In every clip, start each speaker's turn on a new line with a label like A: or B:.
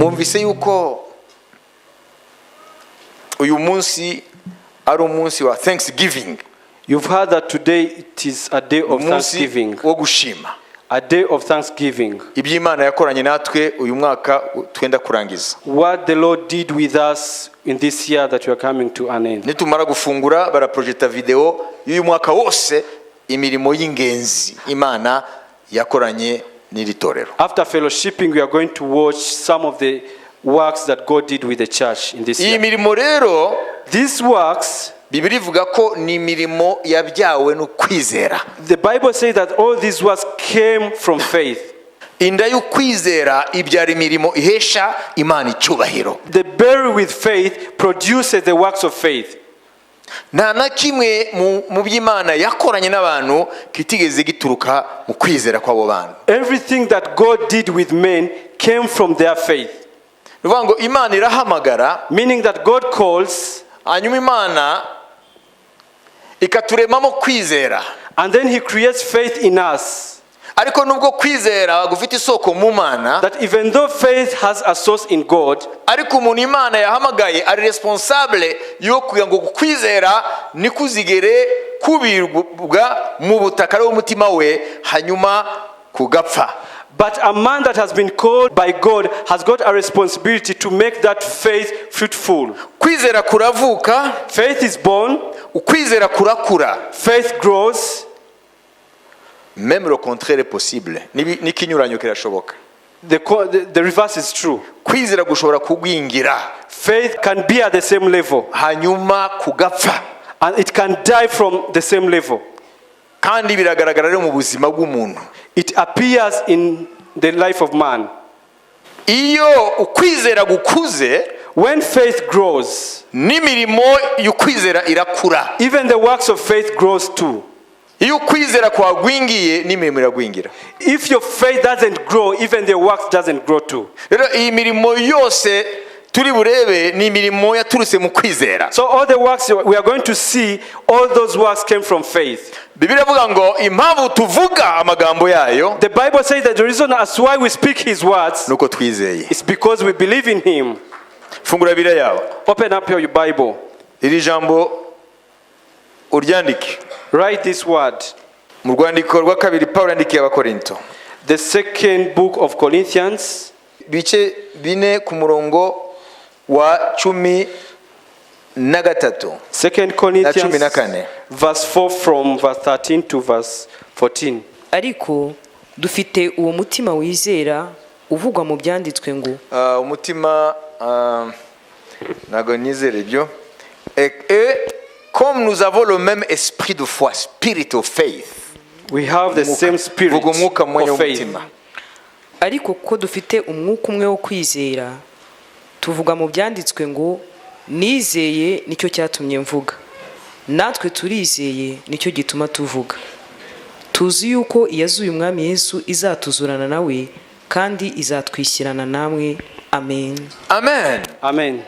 A: Mwumvise yuko uyu munsi ari umunsi wa Thanksgiving.
B: You've heard that today it is a day of Thanksgiving.
A: Wo gushima.
B: A day of Thanksgiving.
A: Iby'Imana yakoranye natwe uyu mwaka twenda kurangiza.
B: What the Lord did with us in this year that we are coming to an end.
A: Nitumara gufungura baraprojecta video y'uyu mwaka wose imirimo y'ingenzi Imana yakoranye n'iritorero.
B: After fellowshipping, we are going to watch some of the works that God did with the church in this year.
A: Iyi mirimo rero,
B: these works,
A: Bibiri ivuga ko ni imirimo yabyawe no kwizera.
B: The Bible says that all these works came from faith.
A: Inda y'ukwizera ibyara imirimo ihesha Imana icyubahiro.
B: The bearing with faith produces the works of faith.
A: Nta na kimwe mu by'Imana yakoranye n'abantu kitigeze gituruka mu kwizera kw'abo bantu.
B: Everything that God did with men came from their faith.
A: Nuvuga ngo Imana irahamagara,
B: meaning that God calls,
A: hanyuma Imana ikaturemamo kwizera,
B: and then he creates faith in us.
A: Ariko nubwo kwizera gufite isoko mu Mana,
B: that even though faith has a source in God,
A: ariko umuntu Imana yahamagaye ari responsable yo kugira ngo kwizera nikuzigere kubirwa mu butaka bw'umutima we hanyuma kugapfa.
B: But a man that has been called by God has got a responsibility to make that faith fruitful.
A: Kwizera kuravuka,
B: faith is born,
A: ukwizera kurakura,
B: faith grows.
A: Même le contraire est possible. N'ikinyuranyo kirashoboka.
B: The reverse is true.
A: Kwizera gushobora kugwingira.
B: Faith can be at the same level,
A: hanyuma kugapfa,
B: and it can die from the same level.
A: Kandi biragaragara rero mu buzima bw'umuntu.
B: It appears in the life of man.
A: Iyo ukwizera gukuze,
B: when faith grows,
A: n'imirimo y'ukwizera irakura.
B: Even the works of faith grows too.
A: Iyo ukwizera kwagwingiye n'imirimo iragwingira.
B: If your faith doesn't grow, even the works doesn't grow too.
A: Rero iyi mirimo yose turi burebe ni imirimo yaturutse mu kwizera.
B: So all the works we are going to see, all those works came from faith.
A: Biblia ivuga ngo impamvu tuvuga amagambo yayo,
B: the Bible says that the reason as why we speak his words
A: nuko twizeye.
B: It's because we believe in him.
A: Fungura Biblia yawe.
B: Open up your Bible.
A: Iri jambo uryandike.
B: Write this word.
A: Mu rwandiko rwa kabiri Paulo yandikiye abakorinto.
B: The second book of Corinthians,
A: bice 4 ku murongo wa 13.
B: 2 Corinthians verse 4 from verse 13 to verse 14.
C: Ariko dufite uwo mutima wizera uvugwa mu byanditswe ngo
A: umutima nago nizere byo et comme nous avons le même esprit de foi, spirit of faith,
B: we have the same spirit of faith.
C: Ariko ko dufite umwuka umwe wo kwizera tuvuga mu byanditswe ngo nizeye nicyo cyatumye mvuga, natwe turizeye nicyo gituma tuvuga, tuzi yuko iyazuye umwami Yesu izatuzurana nawe kandi izatwishyirana namwe. Amen.
A: Amen.
B: Amen.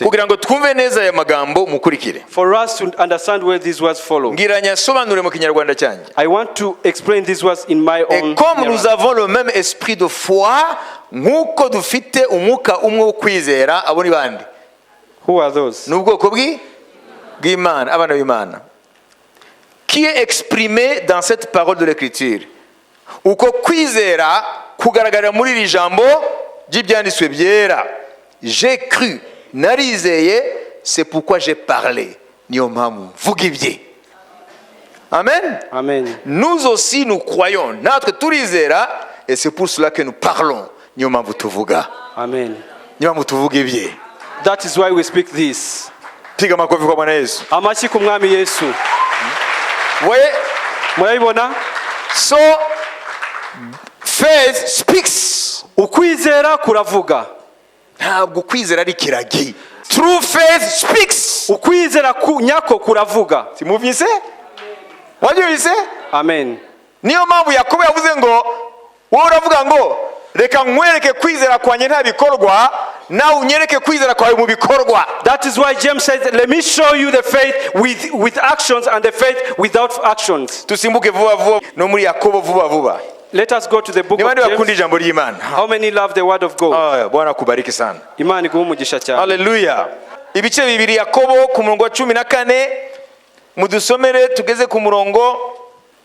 A: Kugira ngo twumve neza aya magambo mukurikire.
B: For us to understand where these words follow,
A: ngiranya sobanure mu kinyarwanda cyanjye.
B: I want to explain these words in my own.
A: Et comme nous avons le même esprit de foi, nkuko dufite umwuka umwe wo kwizera, abo ni bande?
B: Who are those?
A: N'ubwoko bw'Imana, abana b'Imana. Qui est exprimé dans cette parole de l'écriture. Uko kwizera kugaragara muri iri jambo ry'ibyanditswe byera. J'ai cru, narizeye, c'est pourquoi j'ai parlé. Niyo mpamvu mvuga ibye. Amen.
B: Amen.
A: Nous aussi nous croyons, notre turizera, et c'est pour cela que nous parlons. Niyo mpamvu tuvuga.
B: Amen.
A: Niyo mpamvu tuvuga ibye.
B: That is why we speak this.
A: Piga makofi kwa Bwana Yesu.
B: Amashyi ku mwami Yesu.
A: Voyez?
B: Murabibona?
A: So faith speaks.
B: Ukwizera kuravuga.
A: Ntabwo kwizera ari kiragi. True faith speaks.
B: Ukwizera nyako kuravuga.
A: Simuvise? Wabyumvise?
B: Amen.
A: Niyo mpamvu Yakobo yavuze ngo wowe uravuga ngo reka nkwereke kwizera kwanjye nta bikorwa, nawe unyereke kwizera kwawe mu bikorwa.
B: That is why James says, let me show you the faith with actions and the faith without actions.
A: Tusimbuke vuba vuba no muri Yakobo vuba vuba.
B: Let us go to the book
A: ni
B: of
A: bande bakunda
B: James.
A: ijambo ry'Imana?
B: How many love the word of God?
A: Bwana kubariki sana.
B: Imana iguhe umugisha cyane.
A: Haleluya. Ibice bibiri Yakobo ku murongo wa 14 mudusomere tugeze ku murongo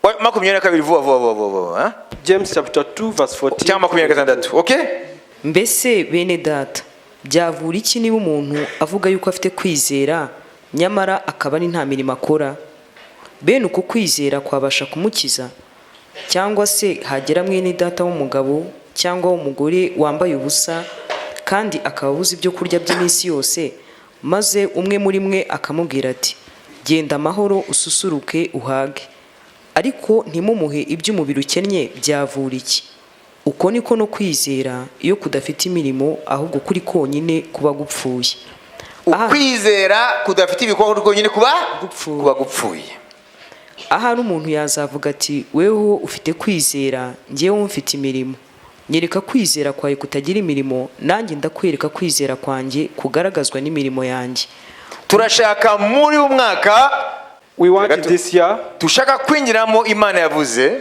A: wa 22 vuba.
B: James chapter 2 verse 14.
A: Cyangwa 26. Okay?
C: mbese bene data byavura iki niba umuntu avuga yuko afite kwizera nyamara akaba ari nta mirimo akora? Bene uko kwizera kwabasha kumukiza? Cyangwa se hagera mwene data w'umugabo cyangwa w'umugore wambaye ubusa kandi akaba abuze ibyo kurya by'iminsi yose, maze umwe muri mwe akamubwira ati genda amahoro ususuruke uhage, ariko ntimumuhe iby'umubiri ukennye, byavura iki? Uko niko no kwizera iyo kudafite imirimo, ahubwo kuri konyine kuba gupfuye.
A: Ukwizera kudafite ibikorwa konyine kuba gupfuye.
C: Ahari umuntu yazavuga ati weho ufite kwizera, njyewe mfite imirimo. Nyereka kwizera kwawe kutagira imirimo, nanjye ndakwereka kwizera kwanjye kugaragazwa n'imirimo yanjye.
A: Turashaka muri umwaka
B: We want this year.
A: Tushaka kwinjiramo Imana yavuze.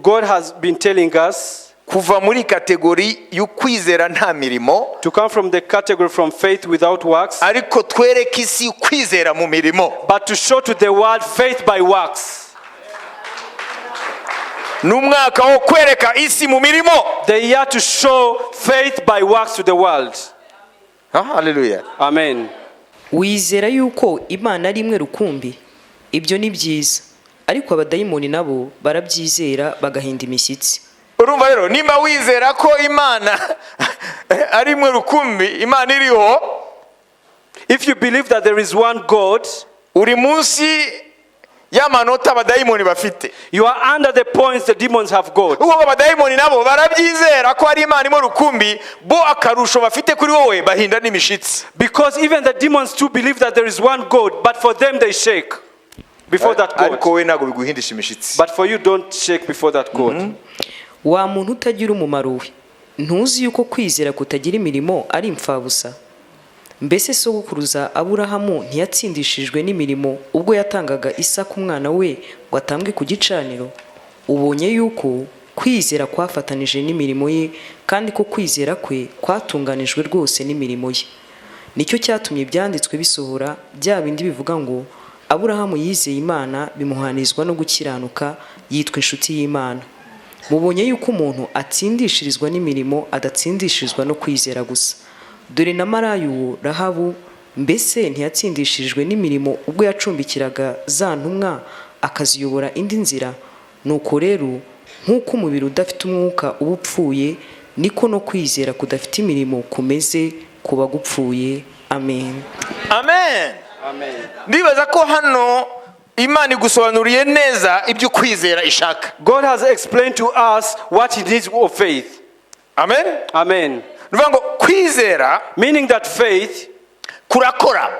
B: God has been telling us
A: kuva muri kategori y'ukwizera nta mirimo,
B: to come from the category from faith without works,
A: ariko twereke isi kwizera mu mirimo,
B: but to show to the world faith by works.
A: N'umwaka wo kwereka isi mu mirimo.
B: The year to show faith by works to the world.
A: Hallelujah.
B: Amen.
C: Wizera yuko Imana ari imwe rukumbi? Ibyo ni byiza, ariko abadayimoni nabo barabyizera bagahinda imishyitsi.
A: Urumva rero nimba wizera ko Imana ari imwe rukumbi, Imana iriho,
B: if you believe that there is one God,
A: uri munsi y'amanota abadayimoni bafite.
B: you are under the points the demons have got.
A: Uwo abadayimoni nabo barabyizera ko ari Imana imwe rukumbi, bo akarusho bafite kuri wowe bahinda n'imishitsi.
B: Because even the demons too believe that there is one God, but for them they shake before that God.
A: Ariko we ntago biguhindisha imishitsi.
B: But for you don't shake before that God.
C: Wa muntu utagira umumaro we, ntuzi yuko kwizera kutagira imirimo ari imfabusa? Mbese sogokuruza Aburahamu ntiyatsindishijwe n'imirimo ubwo yatangaga Isaka umwana we ngo atambwe ku gicaniro? Ubonye yuko kwizera kwafatanije n'imirimo ye, kandi ko kwizera kwe kwatunganijwe rwose n'imirimo ye. Nicyo cyatumye ibyanditswe bisohora bya bindi bivuga ngo Aburahamu yizeye Imana bimuhanizwa no gukiranuka, yitwa inshuti y'Imana. Mubonye yuko umuntu atsindishirizwa n'imirimo, adatsindishirizwa no kwizera gusa. Dore na Marayu Rahabu, mbese ntiyatsindishirijwe n'imirimo ubwo yacumbikiraga za ntumwa akaziyobora indi nzira? Nuko rero nk'uko umubiri udafite umwuka uba upfuye, niko no kwizera kudafite imirimo kumeze kuba gupfuye. Amen.
A: Amen.
B: Amen.
A: Ndibaza ko hano Imana igusobanuriye neza ibyo kwizera ishaka.
B: God has explained to us what he needs of faith.
A: Amen.
B: Amen.
A: Nuvuga ngo kwizera,
B: Meaning that faith
A: kurakora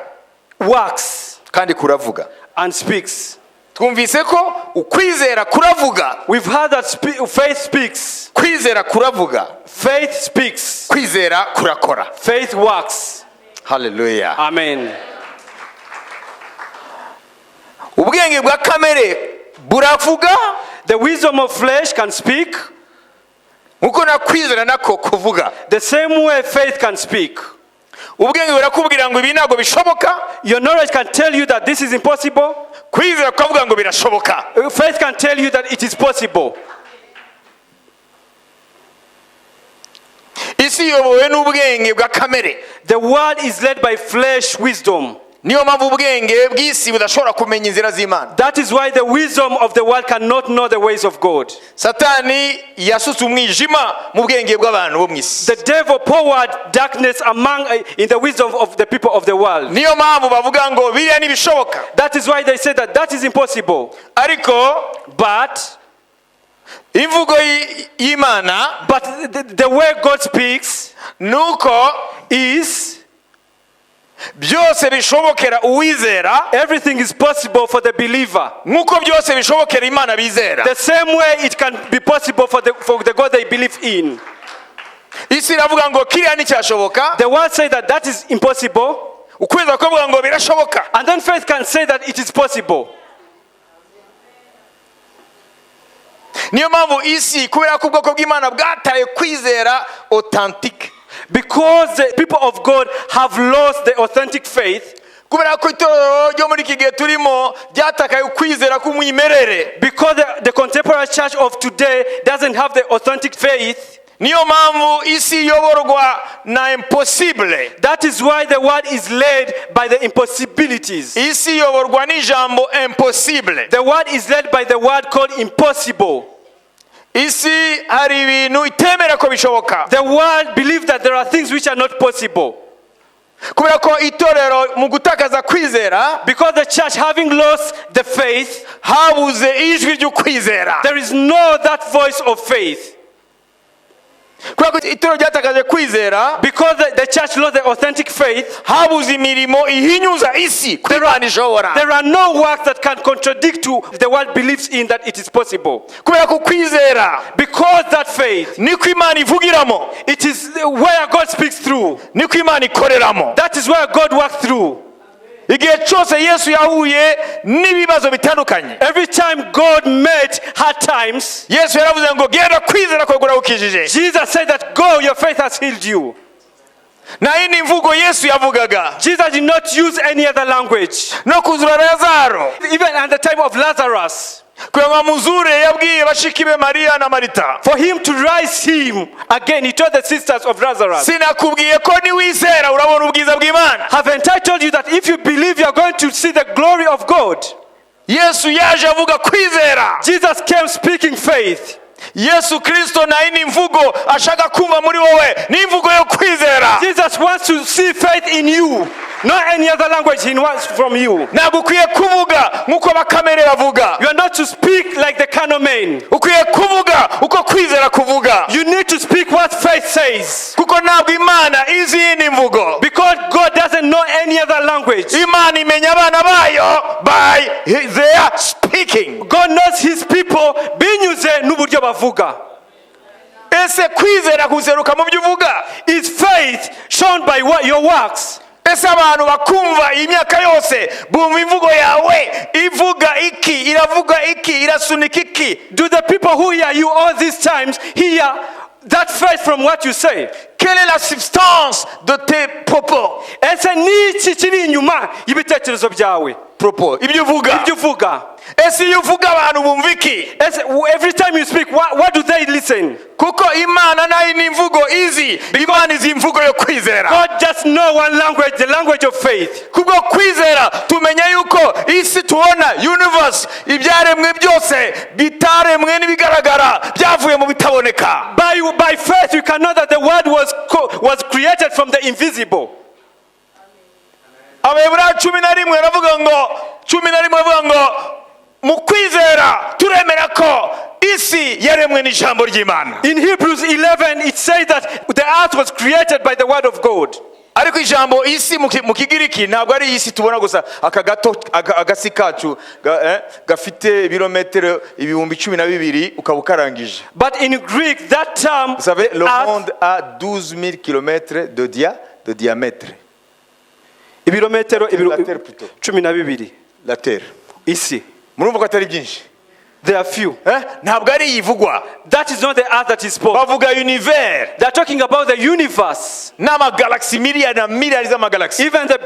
B: works
A: kandi kuravuga.
B: and speaks.
A: Twumvise ko ukwizera kuravuga.
B: We've heard that faith speaks.
A: Kwizera kuravuga.
B: Faith speaks.
A: Kwizera kurakora.
B: Faith works.
A: Hallelujah.
B: Amen.
A: Ubwenge bwa kamere buravuga.
B: The wisdom of flesh can speak.
A: Uko na kwizera nako kuvuga.
B: The same way faith can speak.
A: Ubwenge burakubwira ngo ibi ntago bishoboka.
B: Your knowledge can tell you that this is impossible.
A: Kwizera kuvuga ngo birashoboka.
B: Faith can tell you that it is possible.
A: Isi yobowe n'ubwenge bwa kamere.
B: The world is led by flesh wisdom.
A: Niyo mpamvu ubwenge bw'isi budashobora kumenya inzira z'Imana.
B: That is why the wisdom of the world cannot know the ways of God.
A: Satani yasutse umwijima mu bwenge bw'abantu bo mw'isi.
B: The devil poured darkness in the wisdom of the people of the world.
A: Niyo mpamvu bavuga ngo biriya ntibishoboka.
B: That is why they say that that is impossible.
A: Ariko
B: But
A: imvugo y'Imana,
B: the way God speaks
A: nuko
B: is
A: byose bishobokera uwizera.
B: everything is possible for the believer.
A: Nkuko byose bishobokera Imana bizera.
B: The same way it can be possible for the God they believe in.
A: Isi iravuga ngo kiriya nticyashoboka.
B: The world say that that is impossible.
A: Ukwizera kuvuga ngo birashoboka.
B: And then faith can say that it is possible.
A: niyo mpamvu isi kubera ko ubwoko bw'Imana bwataye kwizera authentique,
B: Because the people of God have lost the authentic faith.
A: kubera ko itorero ryo muri iki gihe turimo ryatakaye ukwizera k'umwimerere.
B: Because the contemporary church of today doesn't have the authentic faith.
A: Niyo mpamvu isi iyoborwa na impossible.
B: That is why the word is led by the impossibilities.
A: Isi iyoborwa n'ijambo impossible.
B: The word is led by the word called impossible.
A: Isi hari ibintu itemera ko bishoboka.
B: The world believes that there are things which are not possible.
A: Kubera ko itorero mu gutakaza kwizera,
B: Because the church having lost the faith,
A: habuze ijwi ry'ukwizera.
B: there is no that voice of faith.
A: Kubera ko itorero ryatakaje kwizera,
B: Because the church lost the authentic faith,
A: habuze imirimo ihinyuza isi ko Imana ishobora.
B: there are no works that can contradict to the world believes in that it is possible.
A: Kubera ko kwizera
B: Because that faith,
A: niko Imana ivugiramo,
B: it is where God speaks through.
A: niko Imana ikoreramo.
B: That is where God works through.
A: Igihe cyose Yesu yahuye n'ibibazo bitandukanye,
B: Every time God met hard times,
A: Yesu yaravuze ngo genda kwizera kwawe kuragukijije.
B: Jesus said that go, your faith has healed you.
A: Na yindi mvugo Yesu yavugaga
B: Jesus did not use any other language.
A: no kuzura Lazaro,
B: Even at the time of Lazarus,
A: kugira ngo amuzure yabwiye bashiki be Mariya na Marita,
B: for him to rise him again, he told the sisters of Lazarus,
A: sinakubwiye ko niwizera urabona ubwiza bw'Imana.
B: haven't I told you that if you believe, you are going to see the glory of God?
A: Yesu yaje avuga kwizera.
B: Jesus came speaking faith.
A: Yesu Kristo na yindi mvugo ashaka kumva muri wowe ni imvugo yo kwizera.
B: Jesus wants to see faith in you, not any other language he wants from you.
A: Ntabwo ukwiye kuvuga nk'uko abakamere bavuga,
B: You are not to speak like the carnal men.
A: ukwiye kuvuga uko kwizera kuvuga,
B: You need to speak what faith says.
A: kuko ntabwo Imana izi yindi mvugo.
B: Because God doesn't know any other language.
A: Imana imenya abana bayo by their speaking.
B: God knows his people binyuze n'uburyo bavuga.
A: Ese kwizera kuzeruka mu byo uvuga?
B: Is faith shown by what your works?
A: Ese abantu bakumva imyaka yose bumva imvugo yawe ivuga iki, iravuga iki, irasunika iki?
B: Do the people who hear you all these times hear that faith from what you say?
A: Quelle est la substance de tes propos?
B: Ese ni iki kiri inyuma y'ibitekerezo byawe?
A: Propos, ibyo uvuga.
B: Ibyo uvuga.
A: Ese iyo uvuga abantu bumva iki?
B: Every time you speak, what do they listen?
A: Kuko Imana nayo ni imvugo izi. Imana izi imvugo yo kwizera.
B: God just know one language, the language of faith.
A: Kubwo kwizera tumenya yuko isi tubona, universe, ibyaremwe byose bitaremwe n'ibigaragara byavuye mu bitaboneka.
B: By faith you can know that the word was created from the invisible.
A: Abebura 11 baravuga ngo mu kwizera turemera ko isi yaremwe n'ijambo ry'Imana.
B: In Hebrews 11 it says that the earth was created by the word of God.
A: Ariko ijambo isi mu Kigiriki ntabwo ari isi tubona gusa agasi kacu gafite ibirometero 12,000 ukaba ukarangije.
B: But in Greek that term,
A: Vous savez, le monde a 12 000 km de diamètre.
B: ibirometero
A: La terre plutôt.
B: 12.
A: La terre.
B: Isi.
A: Murumva ko atari byinshi.
B: There are few.
A: Ntabwo ari yivugwa.
B: That is not the earth that is spoken.
A: Bavuga univers.
B: They are talking about the universe.
A: N'amagalaxy miliyari na miliyari z'amagalaxy.
B: Even the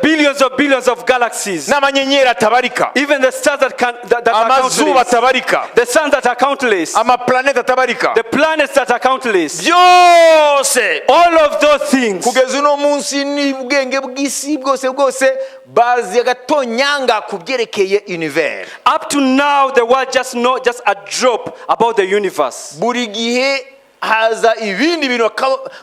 B: billions of galaxies.
A: N'amanyenyeri atabarika.
B: Even the stars that are
A: Amazuba
B: countless.
A: atabarika.
B: The suns that are countless.
A: Amaplaneti atabarika.
B: The planets that are countless.
A: Byose.
B: All of those things.
A: Kugeza uno munsi n'ubwenge bw'isi bwose bazi agatonyanga kubyerekeye univers.
B: Up to now the world just a drop about the universe.
A: Buri gihe haza ibindi bintu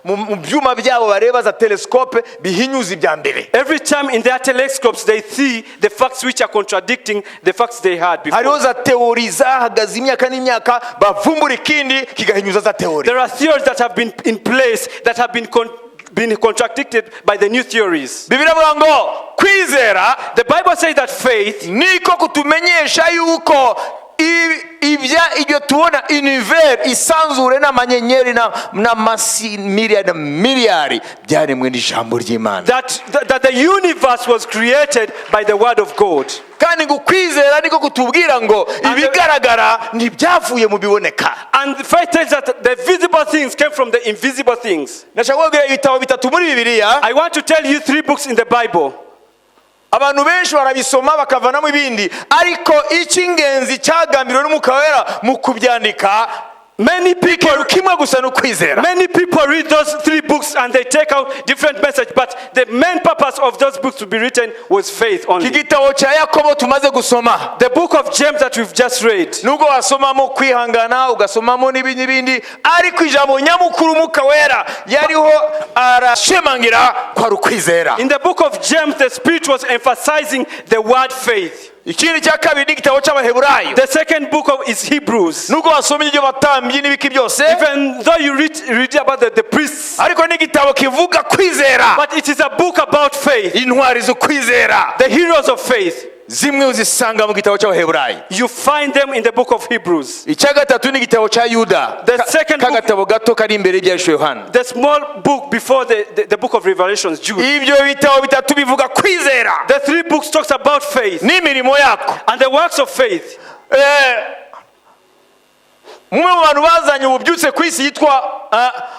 A: mu byuma byabo bareba za telescope bihinyuza ibya mbere.
B: Every time in their telescopes they see the facts which are contradicting the facts they had before.
A: Hariho za teori zahagaze imyaka n'imyaka bavumbura ikindi kigahinyuza za teori.
B: There are theories that have been in place that have been contradicted by the new theories.
A: Biblia ivuga ngo kwizera,
B: the Bible says that faith
A: niko kutumenyesha yuko ibyo tubona univers isanzure n'amanyenyeri n'amasmiliyari byaremwe n'ijambo ry'Imana.
B: That the universe was created by the word of God.
A: Kandi ukwizera niko kutubwira ngo ibigaragara ntibyavuye mu biboneka.
B: And the faith tells that the visible things came from the invisible things.
A: Nashaka kugira ibitabo bitatu muri Bibiliya.
B: I want to tell you 3 books in the Bible.
A: Abantu benshi barabisoma bakavanamo ibindi, ariko icy'ingenzi cyagambiriwe n'Umwuka Wera mu kubyandika, many people
B: read those 3 books and they take out different message, but the main purpose of those books to be written was faith only. The book of James that we've just read.
A: Nubwo wasomamo kwihangana ugasomamo n'ibindi, ariko ijambo nyamukuru Umwuka Wera yariho arashemangira kwa rukwizera.
B: In the book of James, the Spirit was emphasizing the word faith.
A: Ikindi cya kabiri n'igitabo cy'Abaheburayo.
B: The second book is Hebrews.
A: Nubwo wasomye ibyo batambyi n'ibiki byose,
B: even though you read about the priests,
A: ariko n'igitabo kivuga kwizera.
B: but it is a book about faith.
A: Intwari zo kwizera,
B: the heroes of faith.
A: zimwe uzisanga mu gitabo cy'Abaheburayo.
B: You find them in the book of Hebrews.
A: Icya gatatu n'igitabo cya Yuda.
B: The second book,
A: kagatabo gato kari imbere y'Ibyahishwe Yohana.
B: The small book before the book of Revelations, Jude.
A: Ibyo bitabo bitatu bivuga kwizera.
B: The 3 books talks about faith.
A: N'imirimo yako.
B: And the works of faith.
A: Mumwe mu bantu bazanye ububyutse ku isi yitwa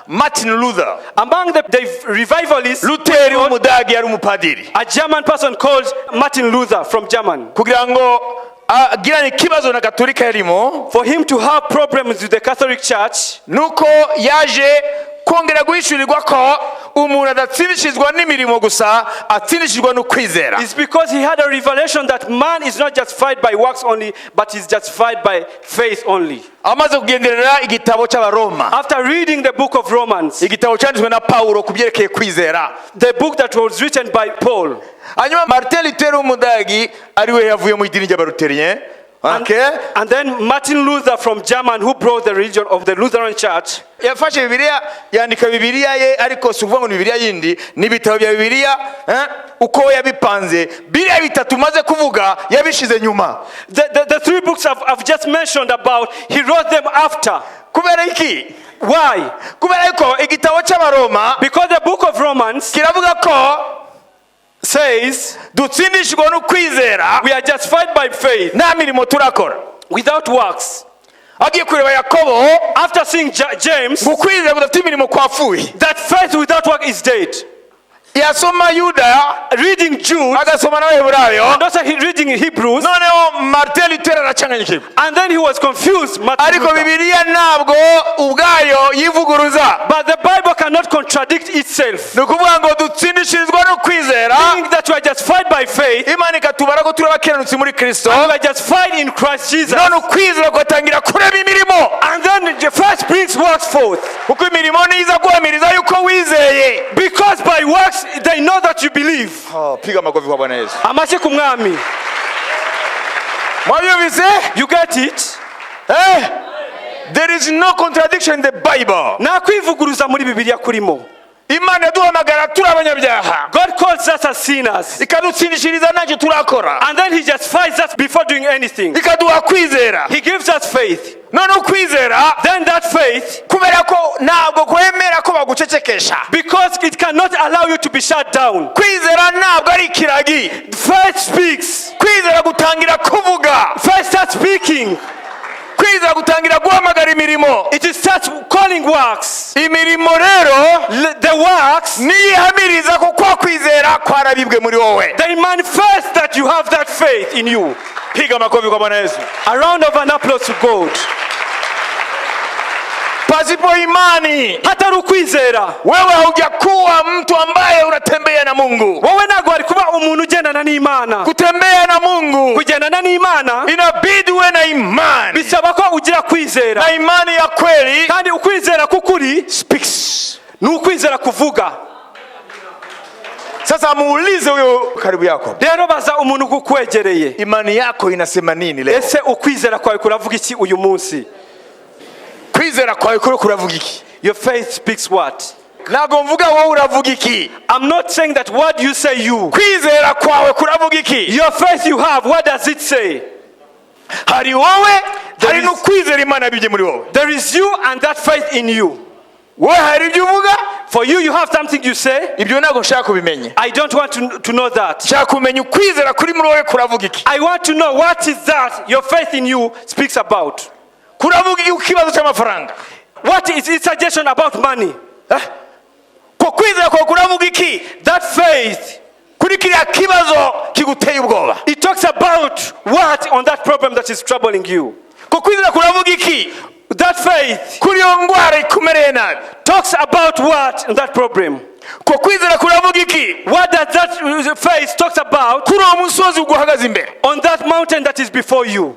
A: Martin Luther.
B: Among the revivalists,
A: Luther w'Umudage yari umupadiri.
B: A German person called Martin Luther from German.
A: Kugira ngo agirane ikibazo na Katolika yarimo,
B: for him to have problems with the Catholic Church,
A: nuko yaje kongera guhishurirwa ko umuntu adatsindishizwa n'imirimo gusa, atsindishizwa no kwizera.
B: It's because he had a revelation that man is not justified by works only, but is justified by faith only.
A: Amaze kugenderera igitabo cy'Abaroma.
B: After reading the book of Romans,
A: igitabo cyanditswe na Paulo kubyerekeye kwizera,
B: the book that was written by Paul.
A: Hanyuma Martin Luther w'Umudage ariwe yavuye mu idini ry'Abaluterien. Okay.
B: And then Martin Luther from German, who brought the religion of the Lutheran Church.
A: Yafashe Bibiliya, yandika Bibiliya ye, ariko suvuga ngo Bibiliya yindi n'ibitabo bya Bibiliya uko yabipanze. Bibiliya bitatu maze kuvuga yabishize nyuma.
B: The 3 books I've just mentioned about, he wrote them after.
A: Kubera iki?
B: Why?
A: Kubera ko igitabo cy'Abaroma,
B: because the book of Romans
A: kiravuga ko
B: says
A: dutsindishwa no kwizera,
B: we are justified by faith,
A: nta mirimo turakora,
B: without works.
A: Agiye kureba Yakobo,
B: after seeing James,
A: gukwizera kudafite imirimo kwapfuye,
B: that faith without work is dead.
A: Yasoma Yuda,
B: reading Jude,
A: agasoma n'Abaheburayo,
B: and also reading Hebrews.
A: Noneho Martin Luther aracanganyikirwa,
B: and then he was confused.
A: Ariko Bibiliya ntabwo ubwayo yivuguruza.
B: But the Bible cannot contradict itself.
A: Nukuvuga ngo dutsindishirizwa no kwizera,
B: meaning that we are justified by faith.
A: Imana ikatubara ko turi abakiranutsi muri Kristo.
B: And we are justified in Christ Jesus.
A: None ukwizera kwatangira kureba imirimo.
B: And then the first brings works forth.
A: Kuko imirimo niza guhamiriza yuko wizeye.
B: Because by works they know that you believe.
A: Piga makofi kwa Bwana Yesu.
B: Amashyi ku mwami.
A: Mwabyumvise?
B: You get it?
A: There is no contradiction in the Bible.
B: Nta kwivuguruza muri Bibiliya kurimo.
A: Imana yaduhamagara turi abanyabyaha.
B: God calls us as sinners.
A: Ikadutsindishiriza ntacyo turakora.
B: And then he justifies us before doing anything.
A: Ikaduha kwizera.
B: He gives us faith.
A: None ukwizera,
B: then that faith,
A: kubera ko ntabwo kwemera ko bagucecekesha,
B: because it cannot allow you to be shut down.
A: Kwizera ntabwo ari ikiragi.
B: Faith speaks.
A: Kwizera gutangira kuvuga.
B: Faith starts speaking.
A: Kwizera gutangira guhamagara imirimo.
B: It starts calling works.
A: Imirimo rero,
B: the works,
A: nihamiriza ko kwa kwizera kwarabibwe muri wowe.
B: They manifest that you have that faith in you.
A: Piga makofi kwa Bwana Yesu.
B: A round of an applause to God.
A: Pasipo imani,
B: hatari ukwizera,
A: wewe haujakuwa mtu ambaye unatembea na Mungu.
B: Wowe ntabwo ari kuba umuntu ugendana n'Imana.
A: Kutembea na Mungu,
B: kugendana n'Imana,
A: inabidi uwe na imani.
B: Bisaba ko ugira kwizera.
A: Na imani ya kweli,
B: kandi ukwizera kukuri
A: speaks.
B: Ni ukwizera kuvuga.
A: Sasa muulize huyo karibu yako.
B: Rero baza umuntu kukwegereye.
A: Imani yako inasema nini leo?
B: Ese ukwizera kwawe kuravuga iki uyu munsi?
A: Kwizera kwawe kuravuga iki?
B: Your faith speaks what?
A: Ntabwo mvuga wowe uravuga iki.
B: I'm not saying that what you say you.
A: Kwizera kwawe kuravuga iki?
B: Your faith you have, what does it say?
A: hari wowe hari no kwizera Imana bije muri wowe.
B: There is you and that faith in you.
A: Wowe hari ibyo uvuga,
B: For you, you have something you say.
A: ibyo ntabwo nshaka kubimenya.
B: I don't want to know that.
A: Nshaka kumenya ukwizera kuri muri wowe kuravuga iki.
B: I want to know what is that your faith in you speaks about.
A: Kuravuga iki kibazo cy'amafaranga.
B: What is its suggestion about money?
A: Ko kwizera ko kuravuga iki.
B: That faith,
A: Kuri kiriya kibazo kiguteye ubwoba.
B: it talks about what on that problem that is troubling you.
A: Ko kwizera kuravuga iki.
B: That faith
A: Kuri iyo ndwara ikumereye nabi.
B: talks about what on that problem.
A: Ko kwizera kuravuga iki.
B: What does that faith talks about
A: Kuri uwo musozi uguhagaze imbere.
B: on that mountain that is before you?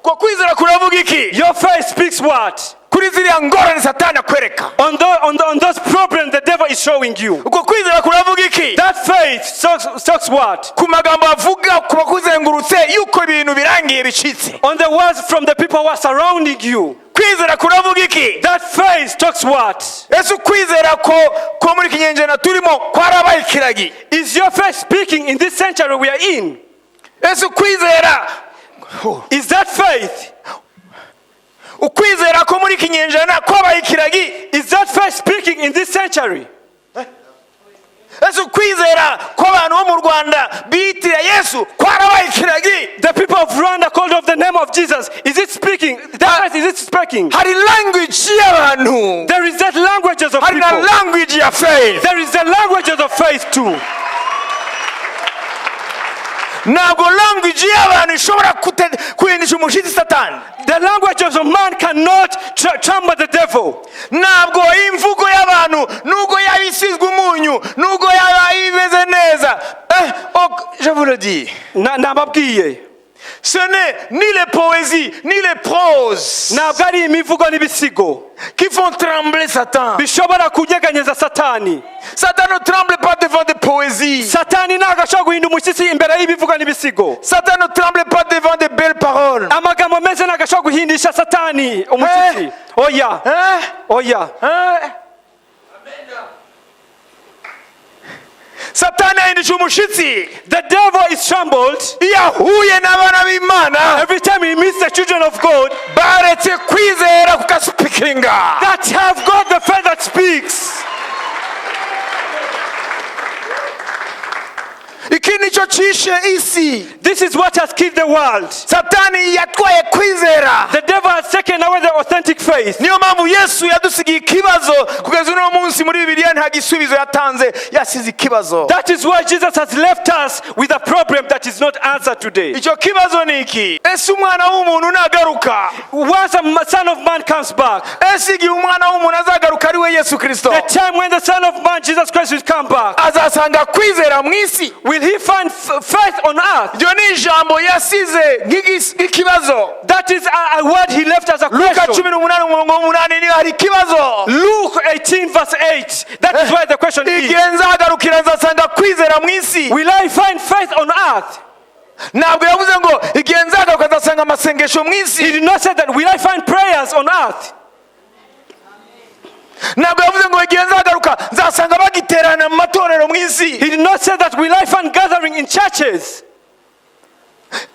A: Ko kwizera kuravuga iki.
B: Your faith speaks what?
A: Kuri ziriya ngorane Satani akwereka.
B: On those problems the devil is showing you.
A: Uko kwizera kuravuga iki.
B: That faith talks what?
A: Ku magambo avuga ku bakuzengurutse yuko ibintu birangiye bicitse.
B: On the words from the people who are surrounding you.
A: Kwizera kuravuga iki.
B: That faith talks what?
A: Ese kwizera ko muri kinyenjana turimo kwarabaye kiragi.
B: Is your faith speaking in this century we are in?
A: Ese kwizera
B: Is that faith?
A: ukwizera ko muri kinyenjana kwabaye kiragi.
B: Is that faith speaking in this century?
A: Ese kwizera ko abantu bo mu Rwanda bitira Yesu kwarabaye kiragi.
B: The people of Rwanda called of the name of Jesus. Is it speaking? That faith, is it speaking?
A: Hari language y'abantu.
B: There is that languages of
A: Hari na
B: people.
A: language ya faith.
B: There is the languages of faith too.
A: Ntabwo language y'abantu ishobora kuhindisha umushitsi Satani.
B: The languages of man cannot trump the devil.
A: Ntabwo imvugo y'abantu nubwo yabisizwe umunyu nubwo yaba imeze neza. Je vous le dis.
B: Nababwiye.
A: Ce n'est ni les poésies ni les proses
B: Ntabwo ari imivugo n'ibisigo
A: qui font trembler Satan.
B: bishobora kunyeganyeza Satani.
A: Satan ne tremble pas devant des poésies.
B: Satani ntabwo ashobora guhinda umushyitsi imbere y'ibivugo n'ibisigo.
A: Satan ne tremble pas devant des belles paroles.
B: Amagambo meza ntabwo ashobora guhindisha Satani umushyitsi. Oya. Oya.
A: Satani ahindisha umushitsi.
B: The devil is trembled
A: Iyo ahuye n'abana b'Imana
B: every time he meets the children of God
A: baretse kwizera kukasipikinga.
B: that have got the faith that speaks.
A: Iki nicyo cishe isi.
B: This is what has killed the world.
A: Satani yatwaye kwizera.
B: The devil has taken away the authentic faith.
A: Niyo mpamvu Yesu yadusigiye ikibazo kugeza uno munsi muri Bibiliya nta gisubizo yatanze, yasize ikibazo.
B: That is why Jesus has left us with a problem that is not answered today.
A: Icyo kibazo ni iki? Ese umwana w'umuntu nagaruka?
B: Once a son of man comes back,
A: Ese igihe umwana w'umuntu azagaruka ari we Yesu Kristo,
B: the time when the son of man Jesus Christ will come back,
A: azasanga kwizera mu isi?
B: will he find faith on earth?
A: Iryo ni ijambo yasize nk'ikibazo.
B: That is a word he left as a
A: Luka
B: question.
A: 18:8 niyo hari ikibazo.
B: Luke 18 verse 8. That is why the question is,
A: Igihe nzagarukira nzasanga kwizera mu isi?
B: will I find faith on earth?
A: Ntabwo yavuze ngo igihe nzagaruka nzasanga amasengesho mu
B: He
A: isi.
B: did not say that, will I find prayers on earth?
A: Ntabwo yavuze ngo igihe nzagaruka nzasanga bagiterana mu matorero mu isi.
B: He did not say that, will I find gathering in churches?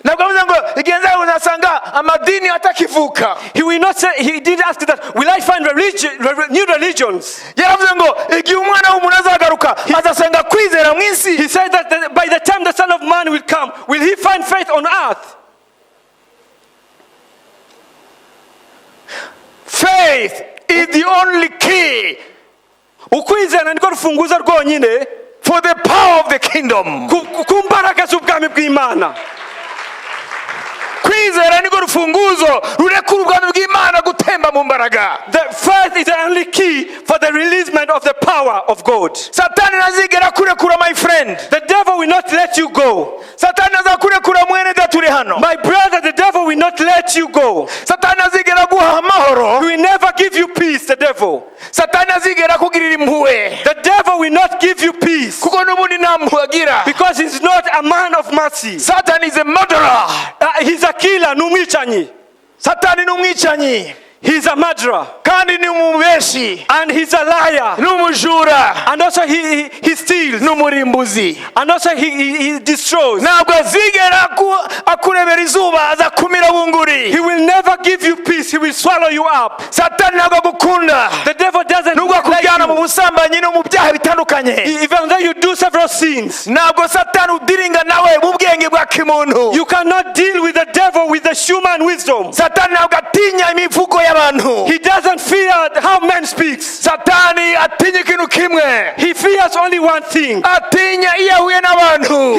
A: Ntabwo yavuze ngo igihe nzagaruka nzasanga amadini atakivuka.
B: He will not say, he didn't ask that, will I find new religions?
A: Yaravuze ngo igihe umwana w'umuntu azagaruka azasanga kwizera mu isi.
B: He said that by the time the Son of Man will come, will he find faith on earth?
A: Faith is the only key
B: Ukwizera niko rufunguzo rwonyine
A: for the power of the kingdom.
B: ku mbaraga z'ubwami bw'Imana.
A: Kwizera niko rufunguzo rurekura ubwami bw'Imana gutemba mu mbaraga.
B: The faith is the only key for the releasement of the power of God.
A: Satani nazigera kurekura, my friend.
B: The devil will not let you go.
A: Satani azakurekura mwene data uri hano.
B: My brother, the devil will not let you go.
A: Satani azigera guha amahoro.
B: He will never give you peace, the devil.
A: Satani azigera kugirira impuhwe.
B: The devil will not give you peace
A: Kuko n'ubundi nta mpuhwe agira.
B: because he's not a man of mercy.
A: Satan is a murderer.
B: He's a killer, n'umwicanyi.
A: Satani ni umwicanyi.
B: He's a murderer.
A: kandi ni umubeshi,
B: And he's a liar.
A: n'umujura,
B: And also he steals.
A: n'umurimbuzi.
B: And also he destroys.
A: Ntabwo azigera akurebera izuba aza kumira bunguri.
B: He will never give you peace. He will swallow you up.
A: Satani ntabwo agukunda,
B: The devil doesn't
A: nubwo
B: like
A: akujyana mu
B: you.
A: busambanyi no mu byaha bitandukanye.
B: Even though you do several sins,
A: Ntabwo Satani udiringa nawe mu bwenge bwa kimuntu.
B: you cannot deal with the devil with the human wisdom.
A: Satani ntabwo atinya imivugo y'abantu.
B: He doesn't fear how man speaks.
A: Satani atinya ikintu kimwe,
B: He fears only one thing.
A: atinya iyo ahuye n'abantu.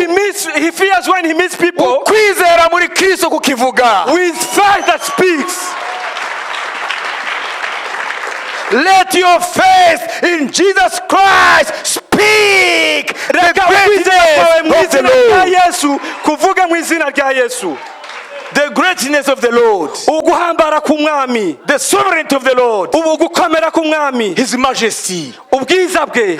B: He fears when he meets people
A: Ukwizera muri Kristo kukivuga.
B: with faith that speaks.
A: Let your faith in Jesus Christ speak the
B: Reka ukwizera kwawe mu
A: greatness of the
B: izina rya
A: Lord.
B: Yesu kuvuga mu izina rya Yesu.
A: The greatness of the Lord.
B: Uguhambara k'umwami,
A: The sovereignty of the Lord.
B: ugukomera k'umwami,
A: His majesty.
B: ubwiza bwe.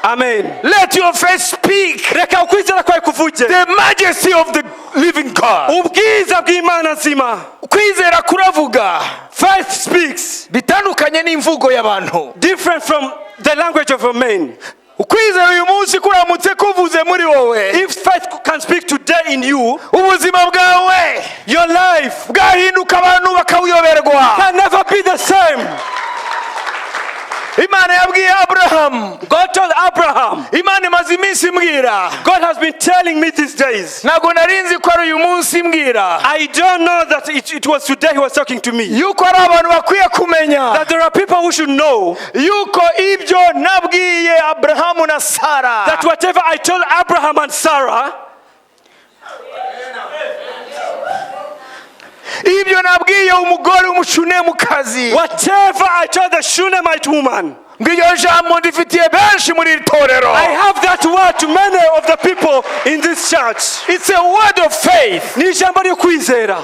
B: Amen.
A: Let your faith speak
B: Reka ukwizera kwawe kuvuge
A: the majesty of the living God.
B: ubwiza bw'Imana nzima.
A: Kwizera kuravuga
B: Faith speaks
A: bitandukanye n'imvugo y'abantu.
B: different from the language of a man.
A: Ukwizera uyu munsi kuramutse kuvuze muri wowe,
B: If faith can speak today in you,
A: ubuzima bwawe
B: your life
A: bwahinduka abantu bakawuyoberwa.
B: can never be the same.
A: Imana yabwiye Abraham,
B: God told Abraham,
A: Imana imaze iminsi imbwira,
B: God has been telling me these days.
A: ntabwo narinzi ko ari uyu munsi imbwira,
B: I don't know that it was today he was talking to me.
A: yuko ari abantu bakwiye kumenya
B: That there are people who should know
A: yuko ibyo nabwiye Abrahamu na Sara,
B: that whatever I told Abraham and Sarah,
A: ibyo nabwiye umugore w'umushunemukazi,
B: whatever I told the Shunammite woman,
A: ngo iryo jambo ndifitiye benshi muri iri torero.
B: I have that word to many of the people in this church.
A: It's a word of faith.
B: Ni ijambo ryo kwizera.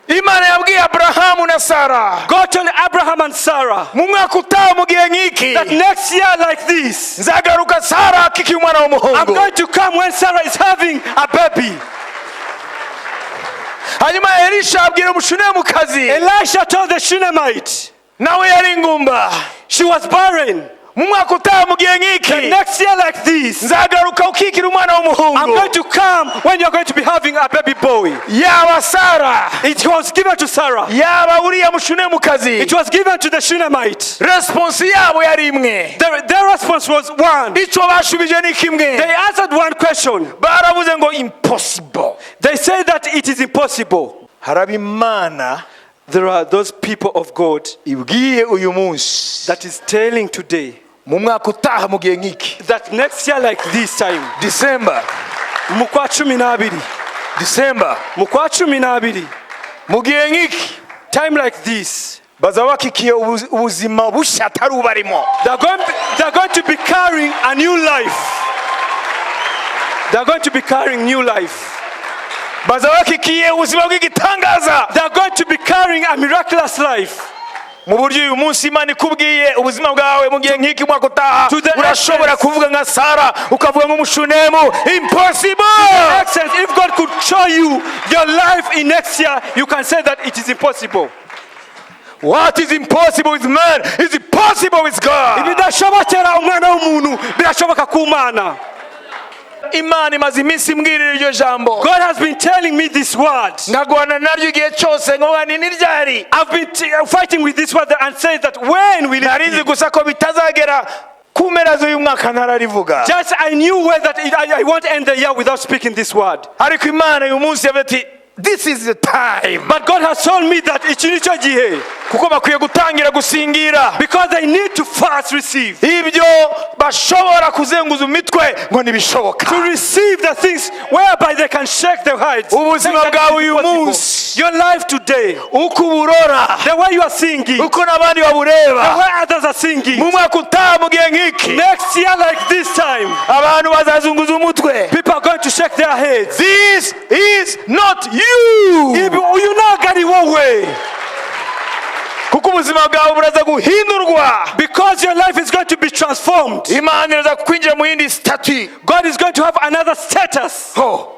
A: Imana yabwiye Abrahamu na Sara,
B: God told Abraham and Sarah
A: mu mwaka utaha mu gihe nk'iki
B: that next year like this,
A: nzagaruka Sara akikiye umwana
B: I'm
A: w'umuhungu.
B: going to come when Sarah is having a baby.
A: Hanyuma Elisha abwira umushunemukazi,
B: Elisha told the Shunammite,
A: nawe yari ingumba,
B: she was barren.
A: mu mwaka utaha mu gihe
B: The
A: nk'iki
B: next year like this,
A: nzagaruka ukikira umwana
B: I'm
A: w'umuhungu.
B: going to come when you're going to be having a baby boy.
A: Yaba Sara,
B: It was given to Sarah.
A: yaba uriya mushunemukazi,
B: It was given to the Shunammite.
A: response yabo yari imwe.
B: Their response was one.
A: Icyo bashubije ni kimwe,
B: They answered one question.
A: baravuze ngo impossible.
B: They say that it is impossible.
A: Haraba Imana
B: There are those people of God
A: ibwiye uyu munsi,
B: that is telling today
A: mu mwaka utaha mu gihe nk'iki,
B: that next year like this time,
A: December,
B: mu kwa 12,
A: December,
B: mu kwa 12,
A: mu gihe nk'iki
B: time like this,
A: bazaba bakikiye ubuzima bushya atari ubarimo.
B: they're going to be carrying a new life. They're going to be carrying new life.
A: Bazaba bakikiye ubuzima bw'igitangaza,
B: They're going to be carrying a miraculous life.
A: mu buryo uyu munsi Imana ikubwiye ubuzima bwawe mu gihe nk'iki mwaka utaha,
B: To the
A: urashobora
B: essence.
A: kuvuga nka Sara ukavuga nk'umushunemu, impossible.
B: Excellent. If God could show you your life in next year, you can say that it is impossible.
A: What is impossible with man is possible with God.
B: Ibidashobokera umwana w'umuntu birashoboka ku Mana.
A: Imana imaze iminsi imbwirira iryo jambo,
B: God has been telling me this word.
A: nkagwana naryo igihe cyose ngo ni n'iryari.
B: I've been fighting with this word and saying that when will it
A: Narinzi
B: be?
A: gusa ko bitazagera ku mpera z'uyu mwaka ntararivuga,
B: Just I knew well that I won't end the year without speaking this word.
A: ariko Imana uyu munsi yavuze ati this is the time,
B: But God has told me that iki nicyo gihe,
A: kuko bakwiye gutangira gusingira
B: because they need to first receive.
A: ibyo bashobora kuzenguza imitwe ngo ntibishoboka.
B: To receive the things whereby they can shake their heads.
A: Ubuzima
B: Saying that
A: bwawe
B: it is
A: uyu
B: possible.
A: munsi,
B: Your life today,
A: uko uburora,
B: the way you are singing, the
A: uko n'abandi babureba,
B: way others are singing.
A: mu mwaka utaha mu gihe nk'iki
B: Next year like this time,
A: abantu bazazunguza umutwe.
B: people are going to shake their heads.
A: This is not you,
B: Uyu ntabwo ari wowe.
A: kuko ubuzima bwawe buraza guhindurwa.
B: Because your life is going to be transformed.
A: Imana iraza kwinjira mu yindi stati.
B: God is going to have another status.
A: Oh,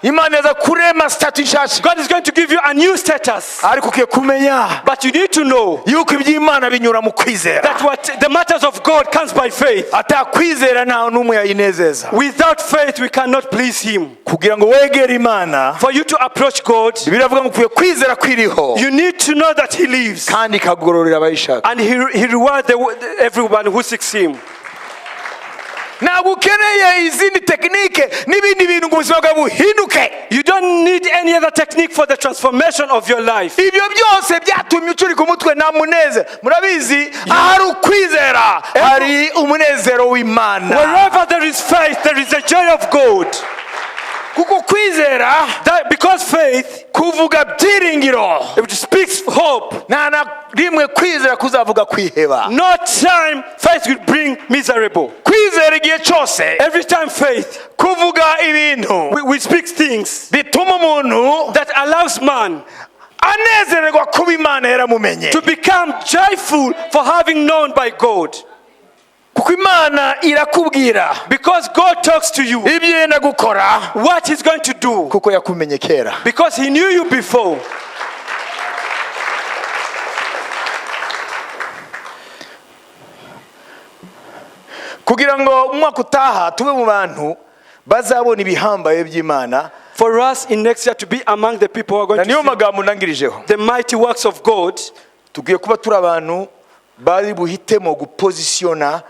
A: Imana yaza kurema statut nshasha.
B: God is going to give you a new status.
A: Ariko ukiye kumenya
B: But you need to know
A: yuko iby'Imana binyura mu kwizera.
B: that what the matters of God comes by faith.
A: Atakwizera nta n'umwe yayinezeza.
B: Without faith, we cannot please Him.
A: Kugira ngo wegere Imana,
B: For you to approach God,
A: biravuga ngo ukwiye kwizera kwiriho
B: you need to know that He lives.
A: kandi kagororera abayishaka.
B: And He rewards everyone who seeks Him.
A: Ntabwo ukeneye izindi tekinike n'ibindi bintu ngo ubuzima bwawe buhinduke.
B: You don't need any other technique for the transformation of your life.
A: Ibyo byose byatumye ucurika umutwe nta munezero. Murabizi ahari ukwizera hari umunezero w'Imana.
B: Wherever there is faith, there is a joy of God.
A: Kuko kwizera,
B: because faith,
A: kuvuga byiringiro,
B: it speaks hope.
A: nta na rimwe kwizera kuzavuga kwiheba.
B: No time faith will bring miserable.
A: Kwizera igihe cyose,
B: Every time faith,
A: kuvuga ibintu
B: we speak things
A: bituma umuntu
B: that allows man
A: anezererwa kuba Imana yaramumenye.
B: to become joyful for having known by God.
A: Kuko Imana irakubwira
B: Because God talks to you
A: ibyo yenda gukora
B: what He's going to do.
A: kuko yakumenye kera.
B: Because He knew you before.
A: Kugira ngo umwaka utaha tube mu bantu bazabona ibihambaye by'Imana.
B: For us in next year to be among the people who are going
A: Na
B: to
A: niyo
B: see
A: magambo ndangirijeho.
B: the mighty works of God,
A: Tugiye kuba turi abantu bari buhitemo gupozisiona